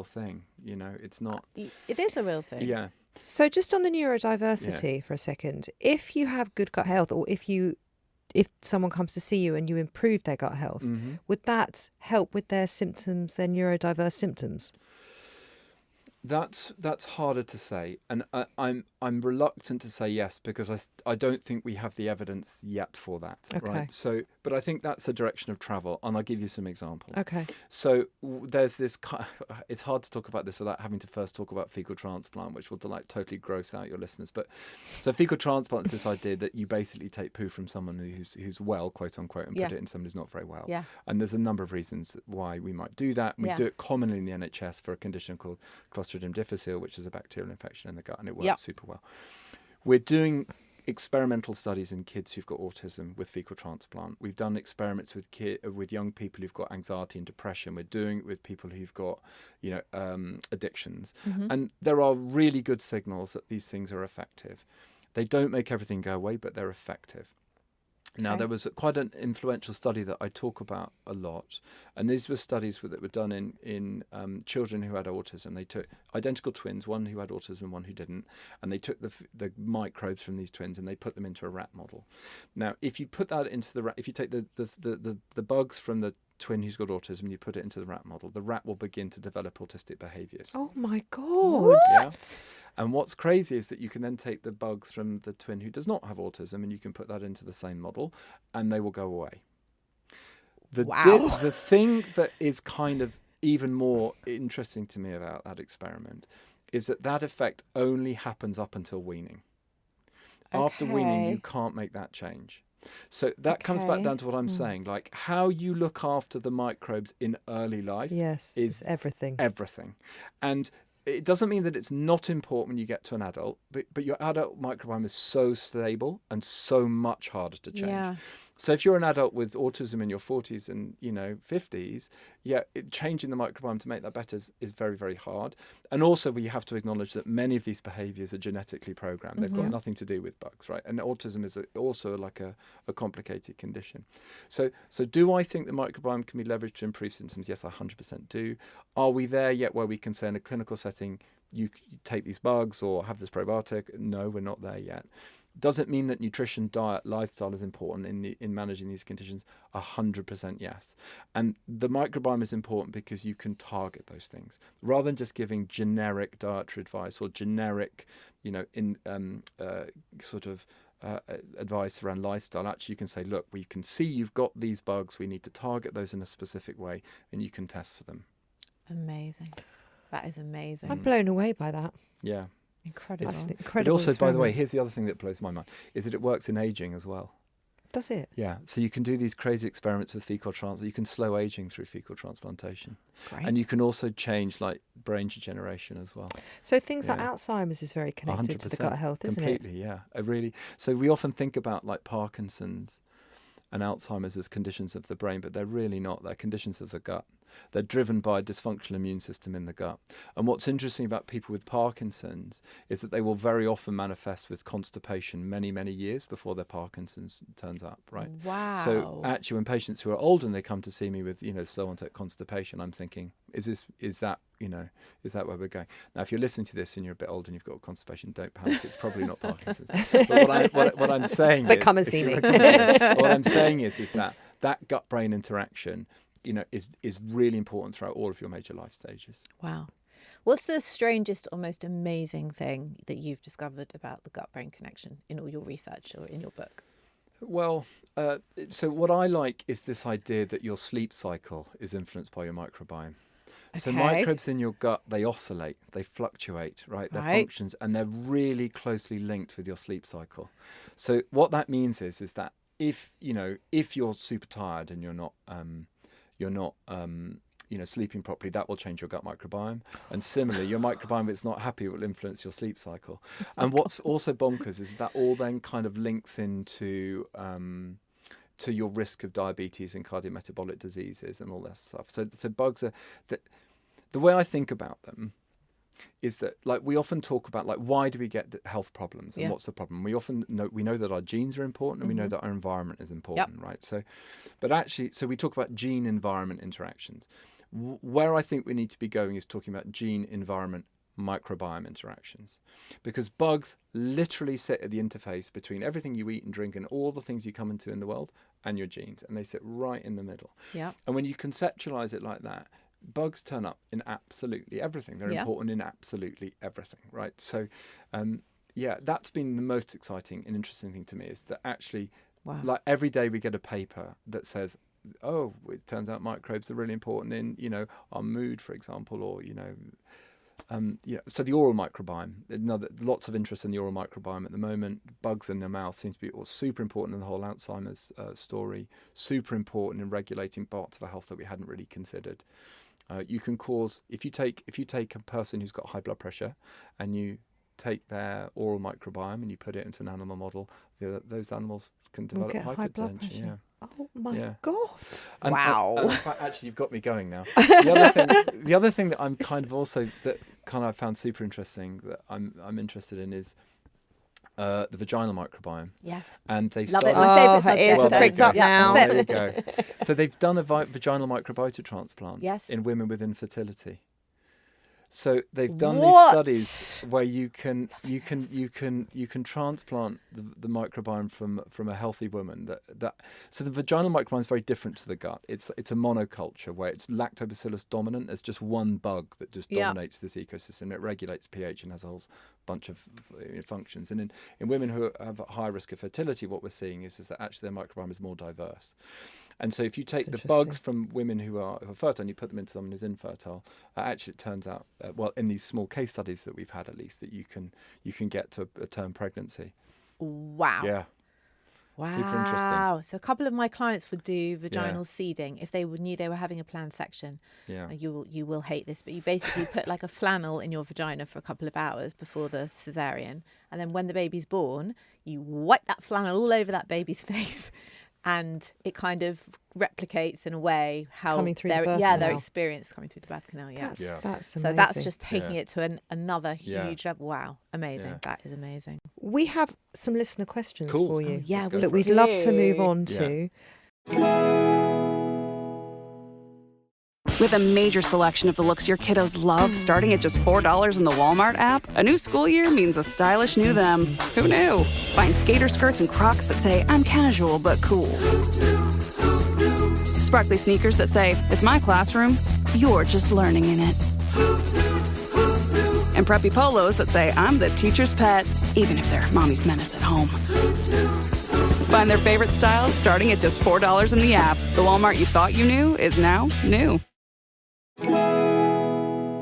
Speaker 5: thing. It's not.
Speaker 1: It is a real thing.
Speaker 5: Yeah.
Speaker 2: So just on the neurodiversity for a second, if you have good gut health, or if someone comes to see you and you improve their gut health, would that help with their symptoms, their neurodiverse symptoms?
Speaker 5: That's harder to say, and I'm reluctant to say yes because I don't think we have the evidence yet for that.
Speaker 2: Okay.
Speaker 5: Right. So, but I think that's a direction of travel, and I'll give you some examples.
Speaker 2: Okay.
Speaker 5: So there's this. It's hard to talk about this without having to first talk about fecal transplant, which will totally gross out your listeners. But so fecal transplant is this idea that you basically take poo from someone who's well, quote unquote, and put it in someone who's not very well.
Speaker 1: Yeah.
Speaker 5: And there's a number of reasons why we might do that. We do it commonly in the NHS for a condition called Clostridium difficile, which is a bacterial infection in the gut, and it works super well. We're doing experimental studies in kids who've got autism with fecal transplant. We've done experiments with young people who've got anxiety and depression. We're doing it with people who've got, addictions. And there are really good signals that these things are effective. They don't make everything go away, but they're effective. Now, there was quite an influential study that I talk about a lot, and these were studies that were done in children who had autism. They took identical twins, one who had autism and one who didn't, and they took the microbes from these twins and they put them into a rat model. Now, if you put that into the rat, if you take the bugs from the twin who's got autism and you put it into the rat model, the rat will begin to develop autistic behaviours.
Speaker 2: Oh my God.
Speaker 5: Yeah. And what's crazy is that you can then take the bugs from the twin who does not have autism and you can put that into the same model and they will go away. The thing that is kind of even more interesting to me about that experiment is that effect only happens up until weaning. After weaning, you can't make that change. So that comes back down to what I'm saying, like how you look after the microbes in early life is
Speaker 2: everything.
Speaker 5: Everything. And it doesn't mean that it's not important when you get to an adult, but your adult microbiome is so stable and so much harder to change.
Speaker 1: Yeah.
Speaker 5: So if you're an adult with autism in your 40s and 50s, changing the microbiome to make that better is very, very hard. And also we have to acknowledge that many of these behaviours are genetically programmed. They've got nothing to do with bugs, right? And autism is also like a complicated condition. So do I think the microbiome can be leveraged to improve symptoms? Yes, I 100% do. Are we there yet where we can say in a clinical setting, you take these bugs or have this probiotic? No, we're not there yet. Does it mean that nutrition, diet, lifestyle is important in managing these conditions? 100% yes. And the microbiome is important because you can target those things rather than just giving generic dietary advice or generic, advice around lifestyle, actually you can say, look, we can see you've got these bugs, we need to target those in a specific way, and you can test for them.
Speaker 1: Amazing. That is amazing.
Speaker 2: I'm blown away by that.
Speaker 5: Yeah.
Speaker 1: Incredible.
Speaker 2: That's an
Speaker 5: But
Speaker 2: incredible
Speaker 5: also, by the way,
Speaker 2: experiment.
Speaker 5: here's the other thing that blows my mind, is that it works in aging as well.
Speaker 2: Does it?
Speaker 5: Yeah, so you can do these crazy experiments with fecal transplant. You can slow aging through fecal transplantation.
Speaker 1: Great.
Speaker 5: And you can also change like brain degeneration as well.
Speaker 2: So things like
Speaker 5: Yeah.
Speaker 2: Alzheimer's is very connected to the gut health, isn't it?
Speaker 5: Completely, yeah. So we often think about like Parkinson's and Alzheimer's as conditions of the brain, but they're really not. They're conditions of the gut. They're driven by a dysfunctional immune system in the gut. And what's interesting about people with Parkinson's is that they will very often manifest with constipation many, many years before their Parkinson's turns up, right?
Speaker 1: Wow.
Speaker 5: So actually when patients who are older and they come to see me with, slow onset constipation, I'm thinking, is that where we're going? Now, if you're listening to this and you're a bit older and you've got constipation, don't panic. It's probably not Parkinson's. But what I'm saying
Speaker 2: But
Speaker 5: is...
Speaker 2: come and see me.
Speaker 5: What I'm saying is that gut-brain interaction, is really important throughout all of your major life stages.
Speaker 1: Wow. What's the strangest or most amazing thing that you've discovered about the gut-brain connection in all your research or in your book?
Speaker 5: Well, so what I like is this idea that your sleep cycle is influenced by your microbiome. So
Speaker 1: Okay.
Speaker 5: microbes in your gut, they oscillate, they fluctuate, right? Their
Speaker 1: Right.
Speaker 5: functions, and they're really closely linked with your sleep cycle. So what that means is that if you're super tired and you're not sleeping properly, that will change your gut microbiome. And similarly, your microbiome, if it's not happy, will influence your sleep cycle. And what's also bonkers is that all then kind of links into to your risk of diabetes and cardiometabolic diseases and all that stuff. So bugs are the way I think about them is that, like, we often talk about, like, why do we get health problems and what's the problem? We often know that our genes are important and we know that our environment is important, right? So, but actually, so we talk about gene-environment interactions. Where I think we need to be going is talking about gene-environment microbiome interactions, because bugs literally sit at the interface between everything you eat and drink and all the things you come into in the world and your genes, and they sit right in the middle.
Speaker 1: Yeah.
Speaker 5: And when you conceptualize it like that, bugs turn up in absolutely everything. They're important in absolutely everything, right? So, that's been the most exciting and interesting thing to me, is that actually, like, every day we get a paper that says, oh, it turns out microbes are really important in, our mood, for example, or, so the oral microbiome, lots of interest in the oral microbiome at the moment. Bugs in the mouth seem to be super important in the whole Alzheimer's story, super important in regulating parts of our health that we hadn't really considered. You can cause, if you take a person who's got high blood pressure and you take their oral microbiome and you put it into an animal model, those animals can develop hypertension. Yeah.
Speaker 2: Oh my God!
Speaker 5: And,
Speaker 1: wow!
Speaker 5: And in fact, actually, you've got me going now. The other thing that I'm kind of also I found super interesting that I'm interested in is the vaginal microbiome.
Speaker 1: Yes.
Speaker 5: And they've
Speaker 1: Love
Speaker 5: started.
Speaker 1: it. My favourite
Speaker 2: her ears
Speaker 1: subject.
Speaker 2: are pricked up now.
Speaker 5: There you go. So they've done a vaginal microbiota transplant in women with infertility. So they've done these studies where you can transplant the microbiome from a healthy woman. So the vaginal microbiome is very different to the gut. It's a monoculture where it's lactobacillus dominant. There's just one bug that just dominates this ecosystem. It regulates pH and has a whole bunch of functions. And in women who have a high risk of fertility, what we're seeing is that actually their microbiome is more diverse. And so if you take the bugs from women who are fertile and you put them into someone who's infertile, actually it turns out, in these small case studies that we've had at least, that you can get to a term pregnancy.
Speaker 1: Wow.
Speaker 5: Yeah.
Speaker 1: Wow.
Speaker 5: Super interesting.
Speaker 1: So a couple of my clients would do vaginal seeding if they knew they were having a planned section.
Speaker 5: Yeah.
Speaker 1: You will hate this, but you basically put like a flannel in your vagina for a couple of hours before the cesarean. And then when the baby's born, you wipe that flannel all over that baby's face. And it kind of replicates in a way how
Speaker 2: coming through the birth canal.
Speaker 1: Their experience coming through the birth canal. Yeah,
Speaker 2: That's amazing.
Speaker 1: So that's just taking it to another huge level. Wow, amazing!
Speaker 5: Yeah.
Speaker 1: That is amazing.
Speaker 2: We have some listener questions for you.
Speaker 1: Yeah,
Speaker 5: go
Speaker 2: that
Speaker 5: for
Speaker 2: we'd
Speaker 5: it.
Speaker 2: love to move on to.
Speaker 8: With a major selection of the looks your kiddos love, starting at just $4 in the Walmart app, a new school year means a stylish new them. Who knew? Find skater skirts and Crocs that say, I'm casual but cool. Sparkly sneakers that say, it's my classroom, you're just learning in it. and preppy polos that say, I'm the teacher's pet, even if they're mommy's menace at home. Find their favorite styles starting at just $4 in the app. The Walmart you thought you knew is now new.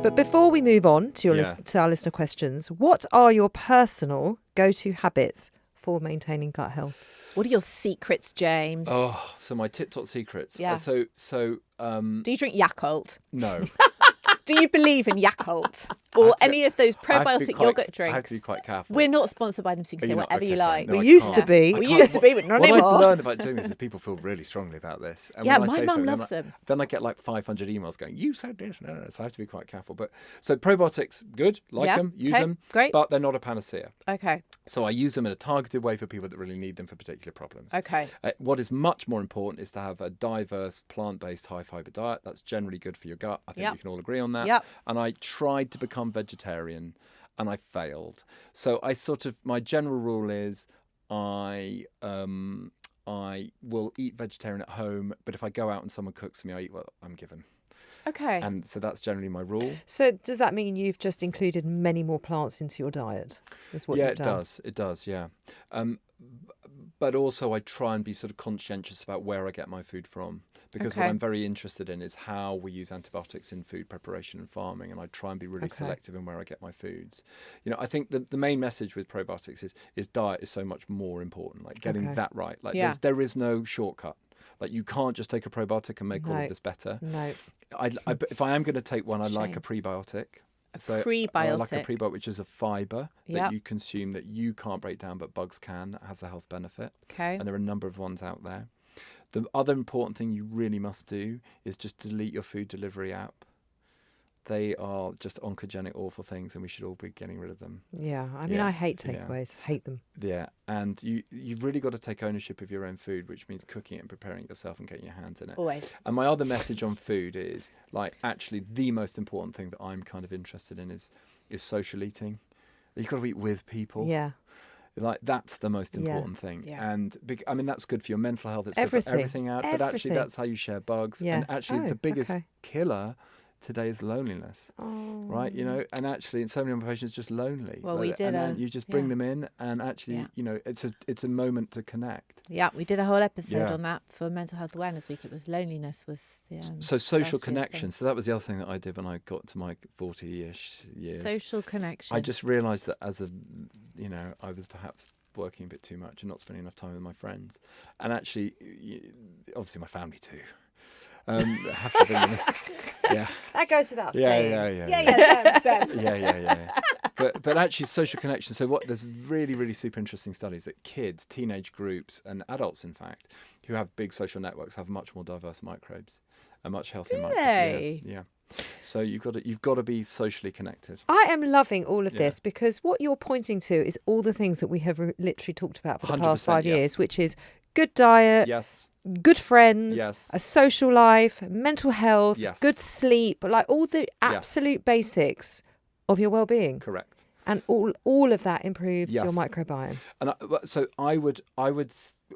Speaker 2: But before we move on to to our listener questions, what are your personal go-to habits for maintaining gut health?
Speaker 1: What are your secrets, James?
Speaker 5: Oh, so my tip-top secrets.
Speaker 1: Yeah.
Speaker 5: Do
Speaker 1: you drink Yakult?
Speaker 5: No.
Speaker 1: Do you believe in Yakult or any of those probiotic yogurt drinks?
Speaker 5: I have to be quite careful.
Speaker 1: We're not sponsored by them, so you can say whatever you like.
Speaker 5: No,
Speaker 2: we used to be.
Speaker 1: We used to be, but not
Speaker 5: what
Speaker 1: anymore.
Speaker 5: I've learned about doing this is people feel really strongly about this. And
Speaker 1: Yeah,
Speaker 5: when I
Speaker 1: my
Speaker 5: say
Speaker 1: mum
Speaker 5: something,
Speaker 1: loves them.
Speaker 5: Then I get like 500 emails going, you said this. No. So I have to be quite careful. But so probiotics, good, like them, use them.
Speaker 1: Great.
Speaker 5: But they're not a panacea.
Speaker 1: Okay.
Speaker 5: So I use them in a targeted way for people that really need them for particular problems.
Speaker 1: Okay.
Speaker 5: What is much more important is to have a diverse, plant-based, high-fiber diet. That's generally good for your gut. I think we can all agree on that.
Speaker 1: Yep.
Speaker 5: And I tried to become vegetarian, and I failed. So my general rule is I will eat vegetarian at home, but if I go out and someone cooks for me, I eat what I'm given.
Speaker 1: Okay.
Speaker 5: And so that's generally my rule.
Speaker 2: So does that mean you've just included many more plants into your diet? Is what you've done?
Speaker 5: It does, yeah. But also I try and be sort of conscientious about where I get my food from, because what I'm very interested in is how we use antibiotics in food preparation and farming, and I try and be really selective in where I get my foods. You know, I think the main message with probiotics is diet is so much more important, like getting that right. Like there is no shortcut. Like you can't just take a probiotic and make all of this better.
Speaker 2: No.
Speaker 5: If I am going to take one, I like a prebiotic. I like a prebiotic, which is a fibre that you consume that you can't break down, but bugs can. That has a health benefit.
Speaker 1: Okay.
Speaker 5: And there are a number of ones out there. The other important thing you really must do is just delete your food delivery app. They are just oncogenic, awful things, and we should all be getting rid of them.
Speaker 2: Yeah, I mean, I hate takeaways. Hate them.
Speaker 5: Yeah, and you've really got to take ownership of your own food, which means cooking it and preparing it yourself and getting your hands in it.
Speaker 1: Always.
Speaker 5: And my other message on food is, like, actually the most important thing that I'm kind of interested in is social eating. You've got to eat with people.
Speaker 2: Yeah.
Speaker 5: Like, that's the most important thing.
Speaker 1: Yeah.
Speaker 5: And I mean, that's good for your mental health. It's
Speaker 2: Everything.
Speaker 5: good for everything out. But actually, that's how you share bugs.
Speaker 2: Yeah.
Speaker 5: And actually, the biggest killer today is loneliness, right? You know, and actually, in so many of my patients, just lonely.
Speaker 1: Well, we did.
Speaker 5: And then you just bring them in, and actually, you know, it's a moment to connect.
Speaker 1: Yeah, we did a whole episode on that for Mental Health Awareness Week. It was loneliness was the
Speaker 5: so social connection. So that was the other thing that I did when I got to my 40-ish years.
Speaker 1: Social connection.
Speaker 5: I just realised that I was perhaps working a bit too much and not spending enough time with my friends, and actually, obviously, my family too. Have to bring them in. Yeah,
Speaker 2: that goes without saying.
Speaker 5: Yeah. But actually, social connection. So there's really, really super interesting studies that kids, teenage groups, and adults, in fact, who have big social networks have much more diverse microbes, and much healthier microbes. Yeah. So you've got to be socially connected.
Speaker 2: I am loving all of this because what you're pointing to is all the things that we have literally talked about for the past 5 years, which is good diet.
Speaker 5: Yes.
Speaker 2: Good friends,
Speaker 5: yes.
Speaker 2: a social life, mental health,
Speaker 5: yes.
Speaker 2: good sleep, like all the absolute basics of your well-being.
Speaker 5: Correct.
Speaker 2: And all of that improves your microbiome.
Speaker 5: And so I would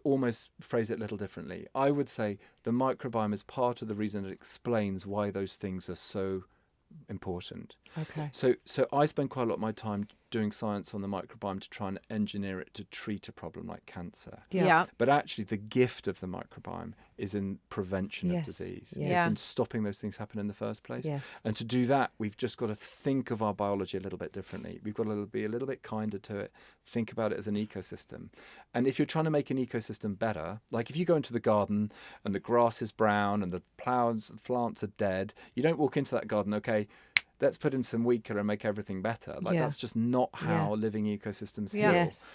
Speaker 5: almost phrase it a little differently. I would say the microbiome is part of the reason it explains why those things are so important.
Speaker 2: Okay.
Speaker 5: So I spend quite a lot of my time doing science on the microbiome to try and engineer it to treat a problem like cancer.
Speaker 1: Yeah.
Speaker 5: But actually the gift of the microbiome is in prevention of disease.
Speaker 2: Yes.
Speaker 5: It's in stopping those things happen in the first place.
Speaker 2: Yes.
Speaker 5: And to do that, we've just got to think of our biology a little bit differently. We've got to be a little bit kinder to it. Think about it as an ecosystem. And if you're trying to make an ecosystem better, like if you go into the garden and the grass is brown and the plants are dead, you don't walk into that garden, okay, let's put in some weed killer and make everything better. Like that's just not how living ecosystems heal.
Speaker 2: Yes.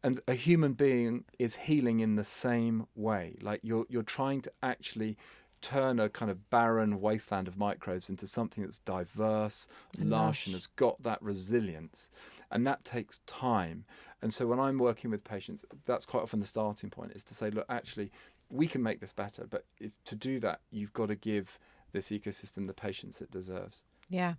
Speaker 5: And a human being is healing in the same way. Like you're trying to actually turn a kind of barren wasteland of microbes into something that's diverse, lush, and has got that resilience. And that takes time. And so when I'm working with patients, that's quite often the starting point, is to say, look, actually, we can make this better. But to do that, you've got to give this ecosystem the patience it deserves.
Speaker 1: Yeah.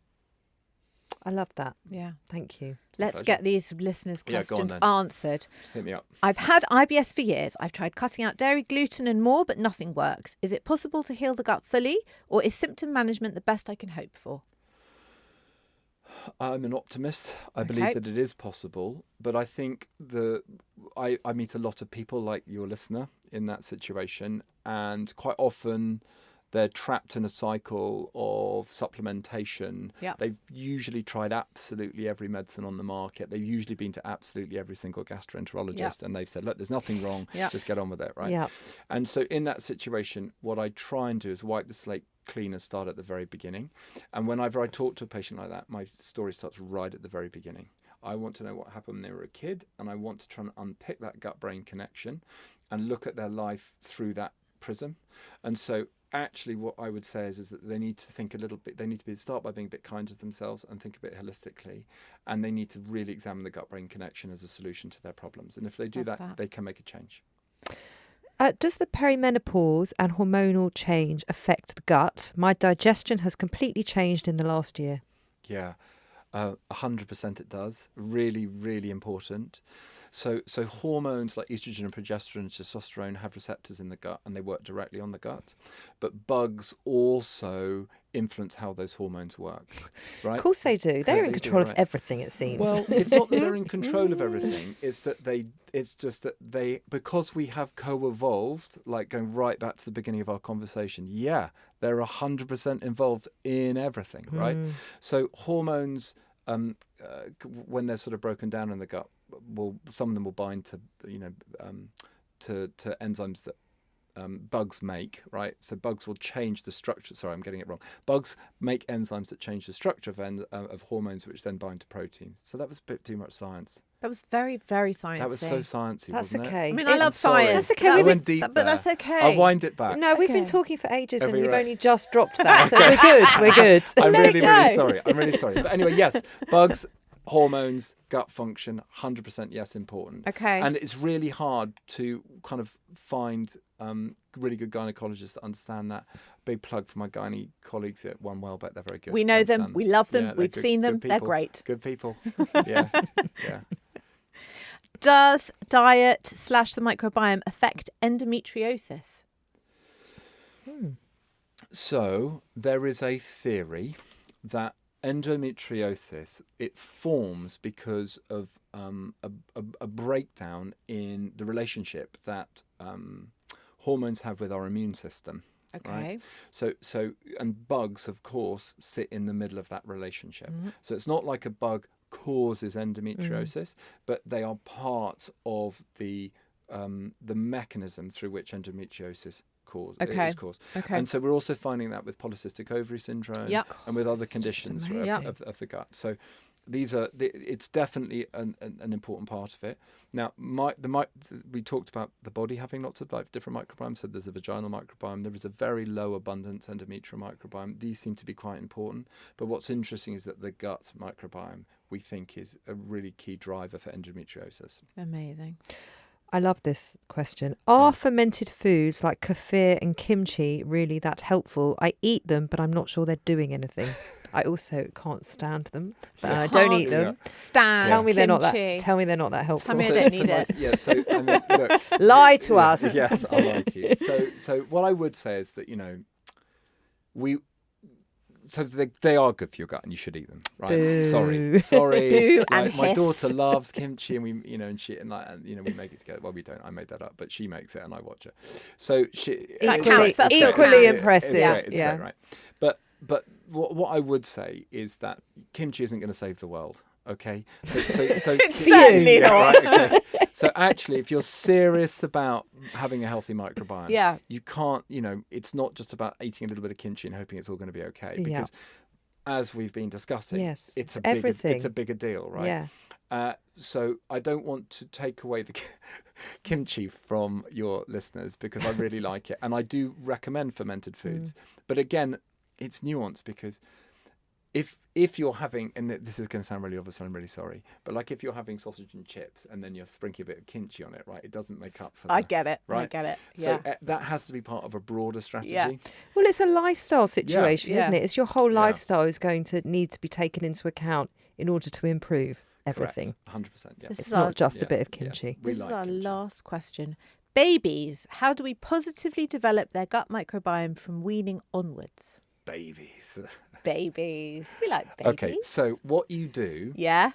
Speaker 2: I love that.
Speaker 1: Yeah.
Speaker 2: Thank you.
Speaker 1: Let's get these listeners' questions
Speaker 5: then.
Speaker 1: answered.
Speaker 5: Hit me up.
Speaker 1: I've had IBS for years. I've tried cutting out dairy, gluten and more, but nothing works. Is it possible to heal the gut fully, or is symptom management the best I can hope for?
Speaker 5: I'm an optimist. I believe that it is possible, but I think I meet a lot of people like your listener in that situation, and quite often they're trapped in a cycle of supplementation.
Speaker 1: Yeah.
Speaker 5: They've usually tried absolutely every medicine on the market. They've usually been to absolutely every single gastroenterologist, and they've said, look, there's nothing wrong, just get on with it, right?
Speaker 2: Yeah.
Speaker 5: And so in that situation, what I try and do is wipe the slate clean and start at the very beginning. And whenever I talk to a patient like that, my story starts right at the very beginning. I want to know what happened when they were a kid, and I want to try and unpick that gut-brain connection and look at their life through that prism. And so actually what I would say is that they need to think a little bit, they need to start by being a bit kind to themselves and think a bit holistically, and they need to really examine the gut-brain connection as a solution to their problems. And if they do that, they can make a change.
Speaker 2: Does the perimenopause and hormonal change affect the gut? My digestion has completely changed in the last year.
Speaker 5: Yeah, 100% it does. Really, really important. So hormones like estrogen and progesterone and testosterone have receptors in the gut, and they work directly on the gut. But bugs also influence how those hormones work, right?
Speaker 2: Of course they do. They're in control of everything, it seems.
Speaker 5: Well, it's not that they're in control of everything. It's just that they, because we have co-evolved, like going right back to the beginning of our conversation, they're 100% involved in everything, right? So hormones, when they're sort of broken down in the gut, some of them will bind to to enzymes that bugs make, right? So bugs will change the structure. Sorry, I'm getting it wrong. Bugs make enzymes that change the structure of hormones, which then bind to proteins. So that was a bit too much science.
Speaker 1: That was very, very sciencey.
Speaker 5: That was so sciencey,
Speaker 2: That's
Speaker 5: wasn't
Speaker 2: okay.
Speaker 1: I mean,
Speaker 5: it?
Speaker 1: I love science.
Speaker 2: That's okay.
Speaker 5: I went deep
Speaker 1: but
Speaker 5: there.
Speaker 1: that's okay.
Speaker 5: I'll wind it back.
Speaker 2: No, we've been talking for ages and you've
Speaker 5: right.
Speaker 2: only just dropped that. So we're good. We're good.
Speaker 5: I'm
Speaker 1: Let it
Speaker 5: really,
Speaker 1: go.
Speaker 5: really sorry. I'm really sorry. But anyway, yes, bugs, hormones, gut function, 100% yes, important.
Speaker 1: Okay.
Speaker 5: And it's really hard to kind of find really good gynecologists that understand that. Big plug for my gynae colleagues at One Wellbeing. They're very good.
Speaker 1: We know them. We love them. We've seen them. They're great.
Speaker 5: Good people. Yeah. Yeah.
Speaker 1: Does diet / the microbiome affect endometriosis?
Speaker 5: So there is a theory that endometriosis, it forms because of a breakdown in the relationship that hormones have with our immune system.
Speaker 1: Okay.
Speaker 5: Right? So and bugs, of course, sit in the middle of that relationship. So it's not like a bug causes endometriosis, but they are part of the mechanism through which endometriosis is caused.
Speaker 1: Okay.
Speaker 5: And so we're also finding that with polycystic ovary syndrome and with other conditions of the gut. So it's definitely an important part of it. Now, we talked about the body having lots of different microbiomes. So there's a vaginal microbiome. There is a very low abundance endometrial microbiome. These seem to be quite important. But what's interesting is that the gut microbiome, we think, is a really key driver for endometriosis.
Speaker 1: Amazing.
Speaker 2: I love this question. Are fermented foods like kefir and kimchi really that helpful? I eat them, but I'm not sure they're doing anything. I also can't stand them, but I don't eat them.
Speaker 1: Stand.
Speaker 2: Tell me they're not that.
Speaker 1: kimchi.
Speaker 2: Tell me they're not that helpful.
Speaker 1: Tell me I don't need it.
Speaker 5: Yeah. So I mean, look.
Speaker 2: Lie to us.
Speaker 5: Yes, I'll lie to you. So what I would say is that they are good for your gut and you should eat them, right?
Speaker 2: Boo.
Speaker 5: Sorry.
Speaker 1: Boo
Speaker 5: Like,
Speaker 1: and
Speaker 5: my
Speaker 1: hiss.
Speaker 5: daughter loves kimchi, and we we make it together. Well, we don't. I made that up, but she makes it and I watch it. So
Speaker 1: That counts. That's still
Speaker 2: equally
Speaker 1: counts.
Speaker 2: impressive.
Speaker 5: It's great, right? But what I would say is that kimchi isn't going to save the world. Okay, so
Speaker 1: It's certainly not.
Speaker 5: Right, okay. So actually, if you're serious about having a healthy microbiome, you can't. It's not just about eating a little bit of kimchi and hoping it's all going to be okay. Because as we've been discussing, it's
Speaker 2: everything.
Speaker 5: It's a bigger deal, right?
Speaker 2: Yeah.
Speaker 5: So I don't want to take away the kimchi from your listeners because I really like it, and I do recommend fermented foods. But again, it's nuanced because if you're having, and this is going to sound really obvious, and I'm really sorry, but like if you're having sausage and chips and then you're sprinkling a bit of kimchi on it, right? It doesn't make up for that.
Speaker 1: I get it.
Speaker 5: Right?
Speaker 1: I get it.
Speaker 5: So that has to be part of a broader strategy.
Speaker 1: Yeah.
Speaker 2: Well, it's a lifestyle situation,
Speaker 1: Yeah.
Speaker 2: isn't it? It's your whole lifestyle is going to need to be taken into account in order to improve everything.
Speaker 5: Correct. 100%. Yeah.
Speaker 1: This
Speaker 2: It's
Speaker 1: is
Speaker 2: not
Speaker 1: our-
Speaker 2: just a bit of
Speaker 5: Yes.
Speaker 2: kimchi.
Speaker 5: We
Speaker 1: This
Speaker 5: like
Speaker 1: is our
Speaker 5: kimchi.
Speaker 1: last question. Babies, how do we positively develop their gut microbiome from weaning onwards?
Speaker 5: Babies.
Speaker 1: babies. We like babies.
Speaker 5: Okay, so what you do
Speaker 1: Yeah.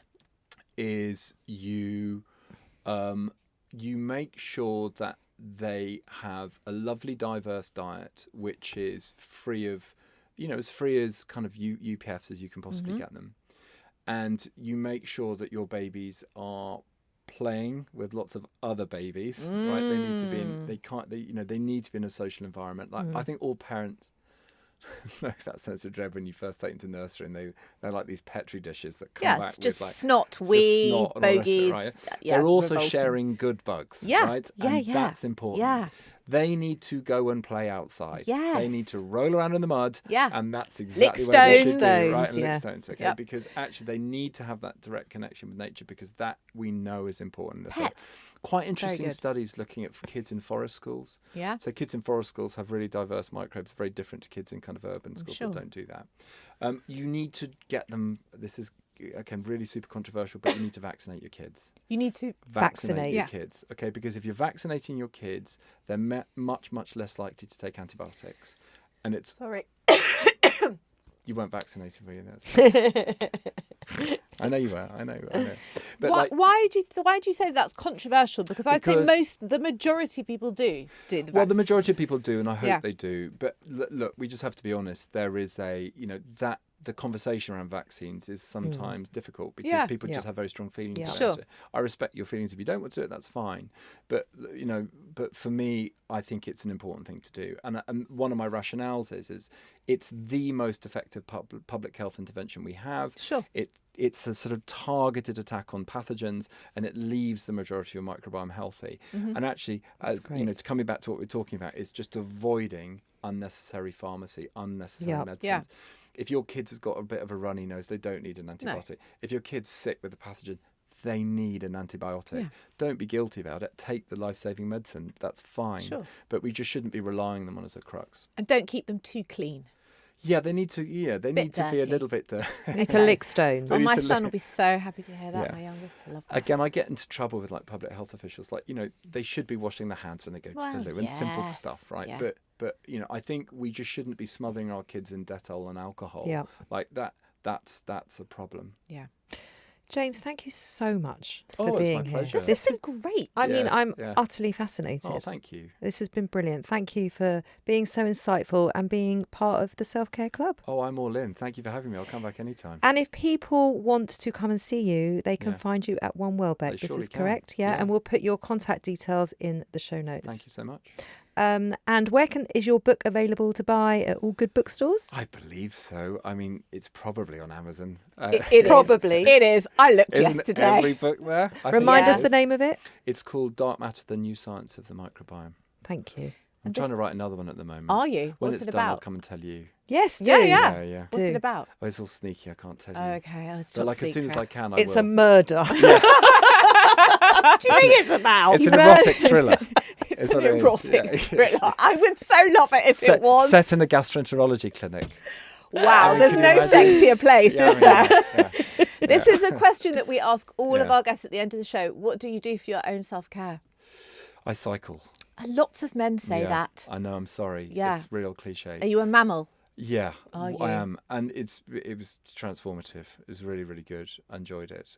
Speaker 5: is you make sure that they have a lovely diverse diet, which is free of, as free as kind of UPFs as you can possibly get them. And you make sure that your babies are playing with lots of other babies, right? They need to be they need to be in a social environment. Like I think all parents know that sense of dread when you first take them to nursery and they're like these petri dishes that come back
Speaker 1: just
Speaker 5: with like
Speaker 1: snot, wee,
Speaker 5: snot and all the rest of it,
Speaker 1: bogies.
Speaker 5: right?
Speaker 1: Yeah,
Speaker 5: they're also
Speaker 1: revolting.
Speaker 5: sharing good bugs,
Speaker 1: Yeah,
Speaker 5: right?
Speaker 1: yeah,
Speaker 5: And
Speaker 1: yeah.
Speaker 5: that's important.
Speaker 1: Yeah.
Speaker 5: They need to go and play outside.
Speaker 1: Yes.
Speaker 5: They need to roll around in the mud.
Speaker 1: Yeah.
Speaker 5: And that's exactly
Speaker 1: Lick
Speaker 5: what they should
Speaker 1: stones.
Speaker 5: do, right? And
Speaker 2: Yeah.
Speaker 5: lick stones, okay?
Speaker 1: Yep.
Speaker 5: Because actually they need to have that direct connection with nature because that we know is important. So
Speaker 1: Pets.
Speaker 5: quite interesting
Speaker 1: good.
Speaker 5: studies looking at kids in forest schools.
Speaker 1: Yeah.
Speaker 5: So kids in forest schools have really diverse microbes, very different to kids in kind of urban schools
Speaker 1: sure.
Speaker 5: that don't do that. You need to get them, this is, again, really super controversial, but you need to vaccinate your kids.
Speaker 1: You need to
Speaker 2: Vaccinate.
Speaker 5: Your kids, okay? Because if you're vaccinating your kids, they're much, much less likely to take antibiotics. And it's...
Speaker 1: Sorry.
Speaker 5: You weren't vaccinated, were you? That's I know you were. I know. But
Speaker 1: why do you say that's controversial? Because I'd say the majority of people do the vaccines.
Speaker 5: Well, the majority of people do, and I hope
Speaker 1: Yeah.
Speaker 5: they do. But look, we just have to be honest. There is that the conversation around vaccines is sometimes difficult because people just have very strong feelings about
Speaker 1: Sure.
Speaker 5: it. I respect your feelings. If you don't want to do it, that's fine. But but for me, I think it's an important thing to do. And one of my rationales is it's the most effective public health intervention we have.
Speaker 1: Sure.
Speaker 5: It's a sort of targeted attack on pathogens, and it leaves the majority of your microbiome healthy. And actually, to coming back to what we're talking about, is just avoiding unnecessary pharmacy, unnecessary medicines.
Speaker 1: Yeah.
Speaker 5: If your kids has got a bit of a runny nose, they don't need an antibiotic.
Speaker 1: No.
Speaker 5: If your kid's sick with a pathogen, they need an antibiotic.
Speaker 1: Yeah.
Speaker 5: Don't be guilty about it. Take the life-saving medicine. That's fine.
Speaker 1: Sure.
Speaker 5: But we just shouldn't be relying them on as a crux.
Speaker 1: And don't keep them too clean.
Speaker 5: Yeah, they need to. Yeah, they need to be a
Speaker 1: dirty.
Speaker 5: little bit.
Speaker 2: Need to lick stones.
Speaker 1: Well,
Speaker 5: need
Speaker 1: my
Speaker 5: to
Speaker 1: son will be so happy to hear that.
Speaker 5: Yeah.
Speaker 1: My youngest will love that.
Speaker 5: Again, I get into trouble with like public health officials. Like, they should be washing their hands when they go to
Speaker 1: Well,
Speaker 5: the loo and simple
Speaker 1: yes,
Speaker 5: stuff, right?
Speaker 1: yeah.
Speaker 5: But I think we just shouldn't be smothering our kids in Dettol and alcohol.
Speaker 2: Yeah.
Speaker 5: Like that. That's a problem.
Speaker 1: Yeah.
Speaker 2: James, thank you so much for
Speaker 5: Oh, it's
Speaker 2: being
Speaker 5: my
Speaker 2: here.
Speaker 5: pleasure.
Speaker 1: This has been great.
Speaker 2: I mean,
Speaker 5: Yeah,
Speaker 2: I'm
Speaker 5: yeah.
Speaker 2: utterly fascinated.
Speaker 5: Oh, thank you.
Speaker 2: This has been brilliant. Thank you for being so insightful and being part of the Self-Care Club.
Speaker 5: Oh, I'm all in. Thank you for having me. I'll come back anytime.
Speaker 2: And if people want to come and see you, they can
Speaker 5: Yeah.
Speaker 2: find you at One Welbeck.
Speaker 5: They
Speaker 2: This
Speaker 5: surely
Speaker 2: is
Speaker 5: can.
Speaker 2: correct, yeah?
Speaker 5: Yeah.
Speaker 2: And we'll put your contact details in the show notes.
Speaker 5: Thank you so much.
Speaker 2: And where is your book available to buy at all good bookstores?
Speaker 5: I believe so. I mean, it's probably on Amazon.
Speaker 1: It is.
Speaker 2: Probably.
Speaker 1: It is. I looked
Speaker 5: Isn't
Speaker 1: yesterday.
Speaker 5: every book there? I think
Speaker 2: Remind
Speaker 5: it
Speaker 2: us the
Speaker 5: is.
Speaker 2: name of it.
Speaker 5: It's called Dark Matter: The New Science of the Microbiome.
Speaker 2: Thank you.
Speaker 5: I'm trying to write another one at the moment.
Speaker 1: Are you?
Speaker 5: When
Speaker 1: What's
Speaker 5: it's
Speaker 1: it
Speaker 5: done, I'll
Speaker 1: about?
Speaker 5: come and tell you.
Speaker 2: Yes, do.
Speaker 1: Yeah.
Speaker 5: Yeah.
Speaker 1: What's
Speaker 2: Do.
Speaker 1: it about?
Speaker 5: Oh, it's all sneaky. I can't tell you.
Speaker 1: Okay, it's
Speaker 5: But
Speaker 1: top
Speaker 5: like as soon as I
Speaker 1: secret.
Speaker 5: can, I
Speaker 2: It's
Speaker 5: will.
Speaker 2: a murder.
Speaker 1: What do you think it's about?
Speaker 5: It's an erotic thriller.
Speaker 1: It's
Speaker 5: what
Speaker 1: an
Speaker 5: it is.
Speaker 1: erotic
Speaker 5: Yeah.
Speaker 1: thriller. I would so love it if it was.
Speaker 5: Set in a gastroenterology clinic.
Speaker 1: Wow,
Speaker 5: mean,
Speaker 1: there's
Speaker 5: can
Speaker 1: no
Speaker 5: you imagine?
Speaker 1: sexier place,
Speaker 5: Yeah,
Speaker 1: is there?
Speaker 5: yeah.
Speaker 1: This is a question that we ask all of
Speaker 5: Yeah.
Speaker 1: our guests at the end of the show. What do you do for your own self-care?
Speaker 5: I cycle.
Speaker 1: Lots of men say
Speaker 5: Yeah,
Speaker 1: that.
Speaker 5: I know. I'm sorry.
Speaker 1: Yeah.
Speaker 5: It's real cliche.
Speaker 1: Are you a mammal?
Speaker 5: Yeah,
Speaker 1: Are you?
Speaker 5: I am, and it was transformative. It was really, really good. I enjoyed it.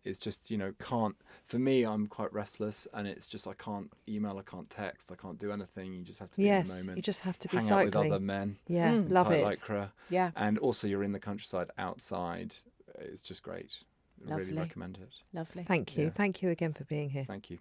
Speaker 5: It's just can't. For me, I'm quite restless, and it's just I can't email, I can't text, I can't do anything. You just have to be in the
Speaker 2: Yes,
Speaker 5: moment.
Speaker 2: you just have to be
Speaker 5: hang
Speaker 2: cycling.
Speaker 5: out with other men.
Speaker 2: Yeah,
Speaker 5: in
Speaker 2: love
Speaker 5: tight
Speaker 2: it.
Speaker 5: lycra.
Speaker 1: Yeah.
Speaker 5: And also, you're in the countryside outside. It's just great. I really
Speaker 1: Lovely.
Speaker 5: recommend it.
Speaker 1: Lovely.
Speaker 2: Thank you.
Speaker 5: Yeah.
Speaker 2: Thank you again for being here.
Speaker 5: Thank you.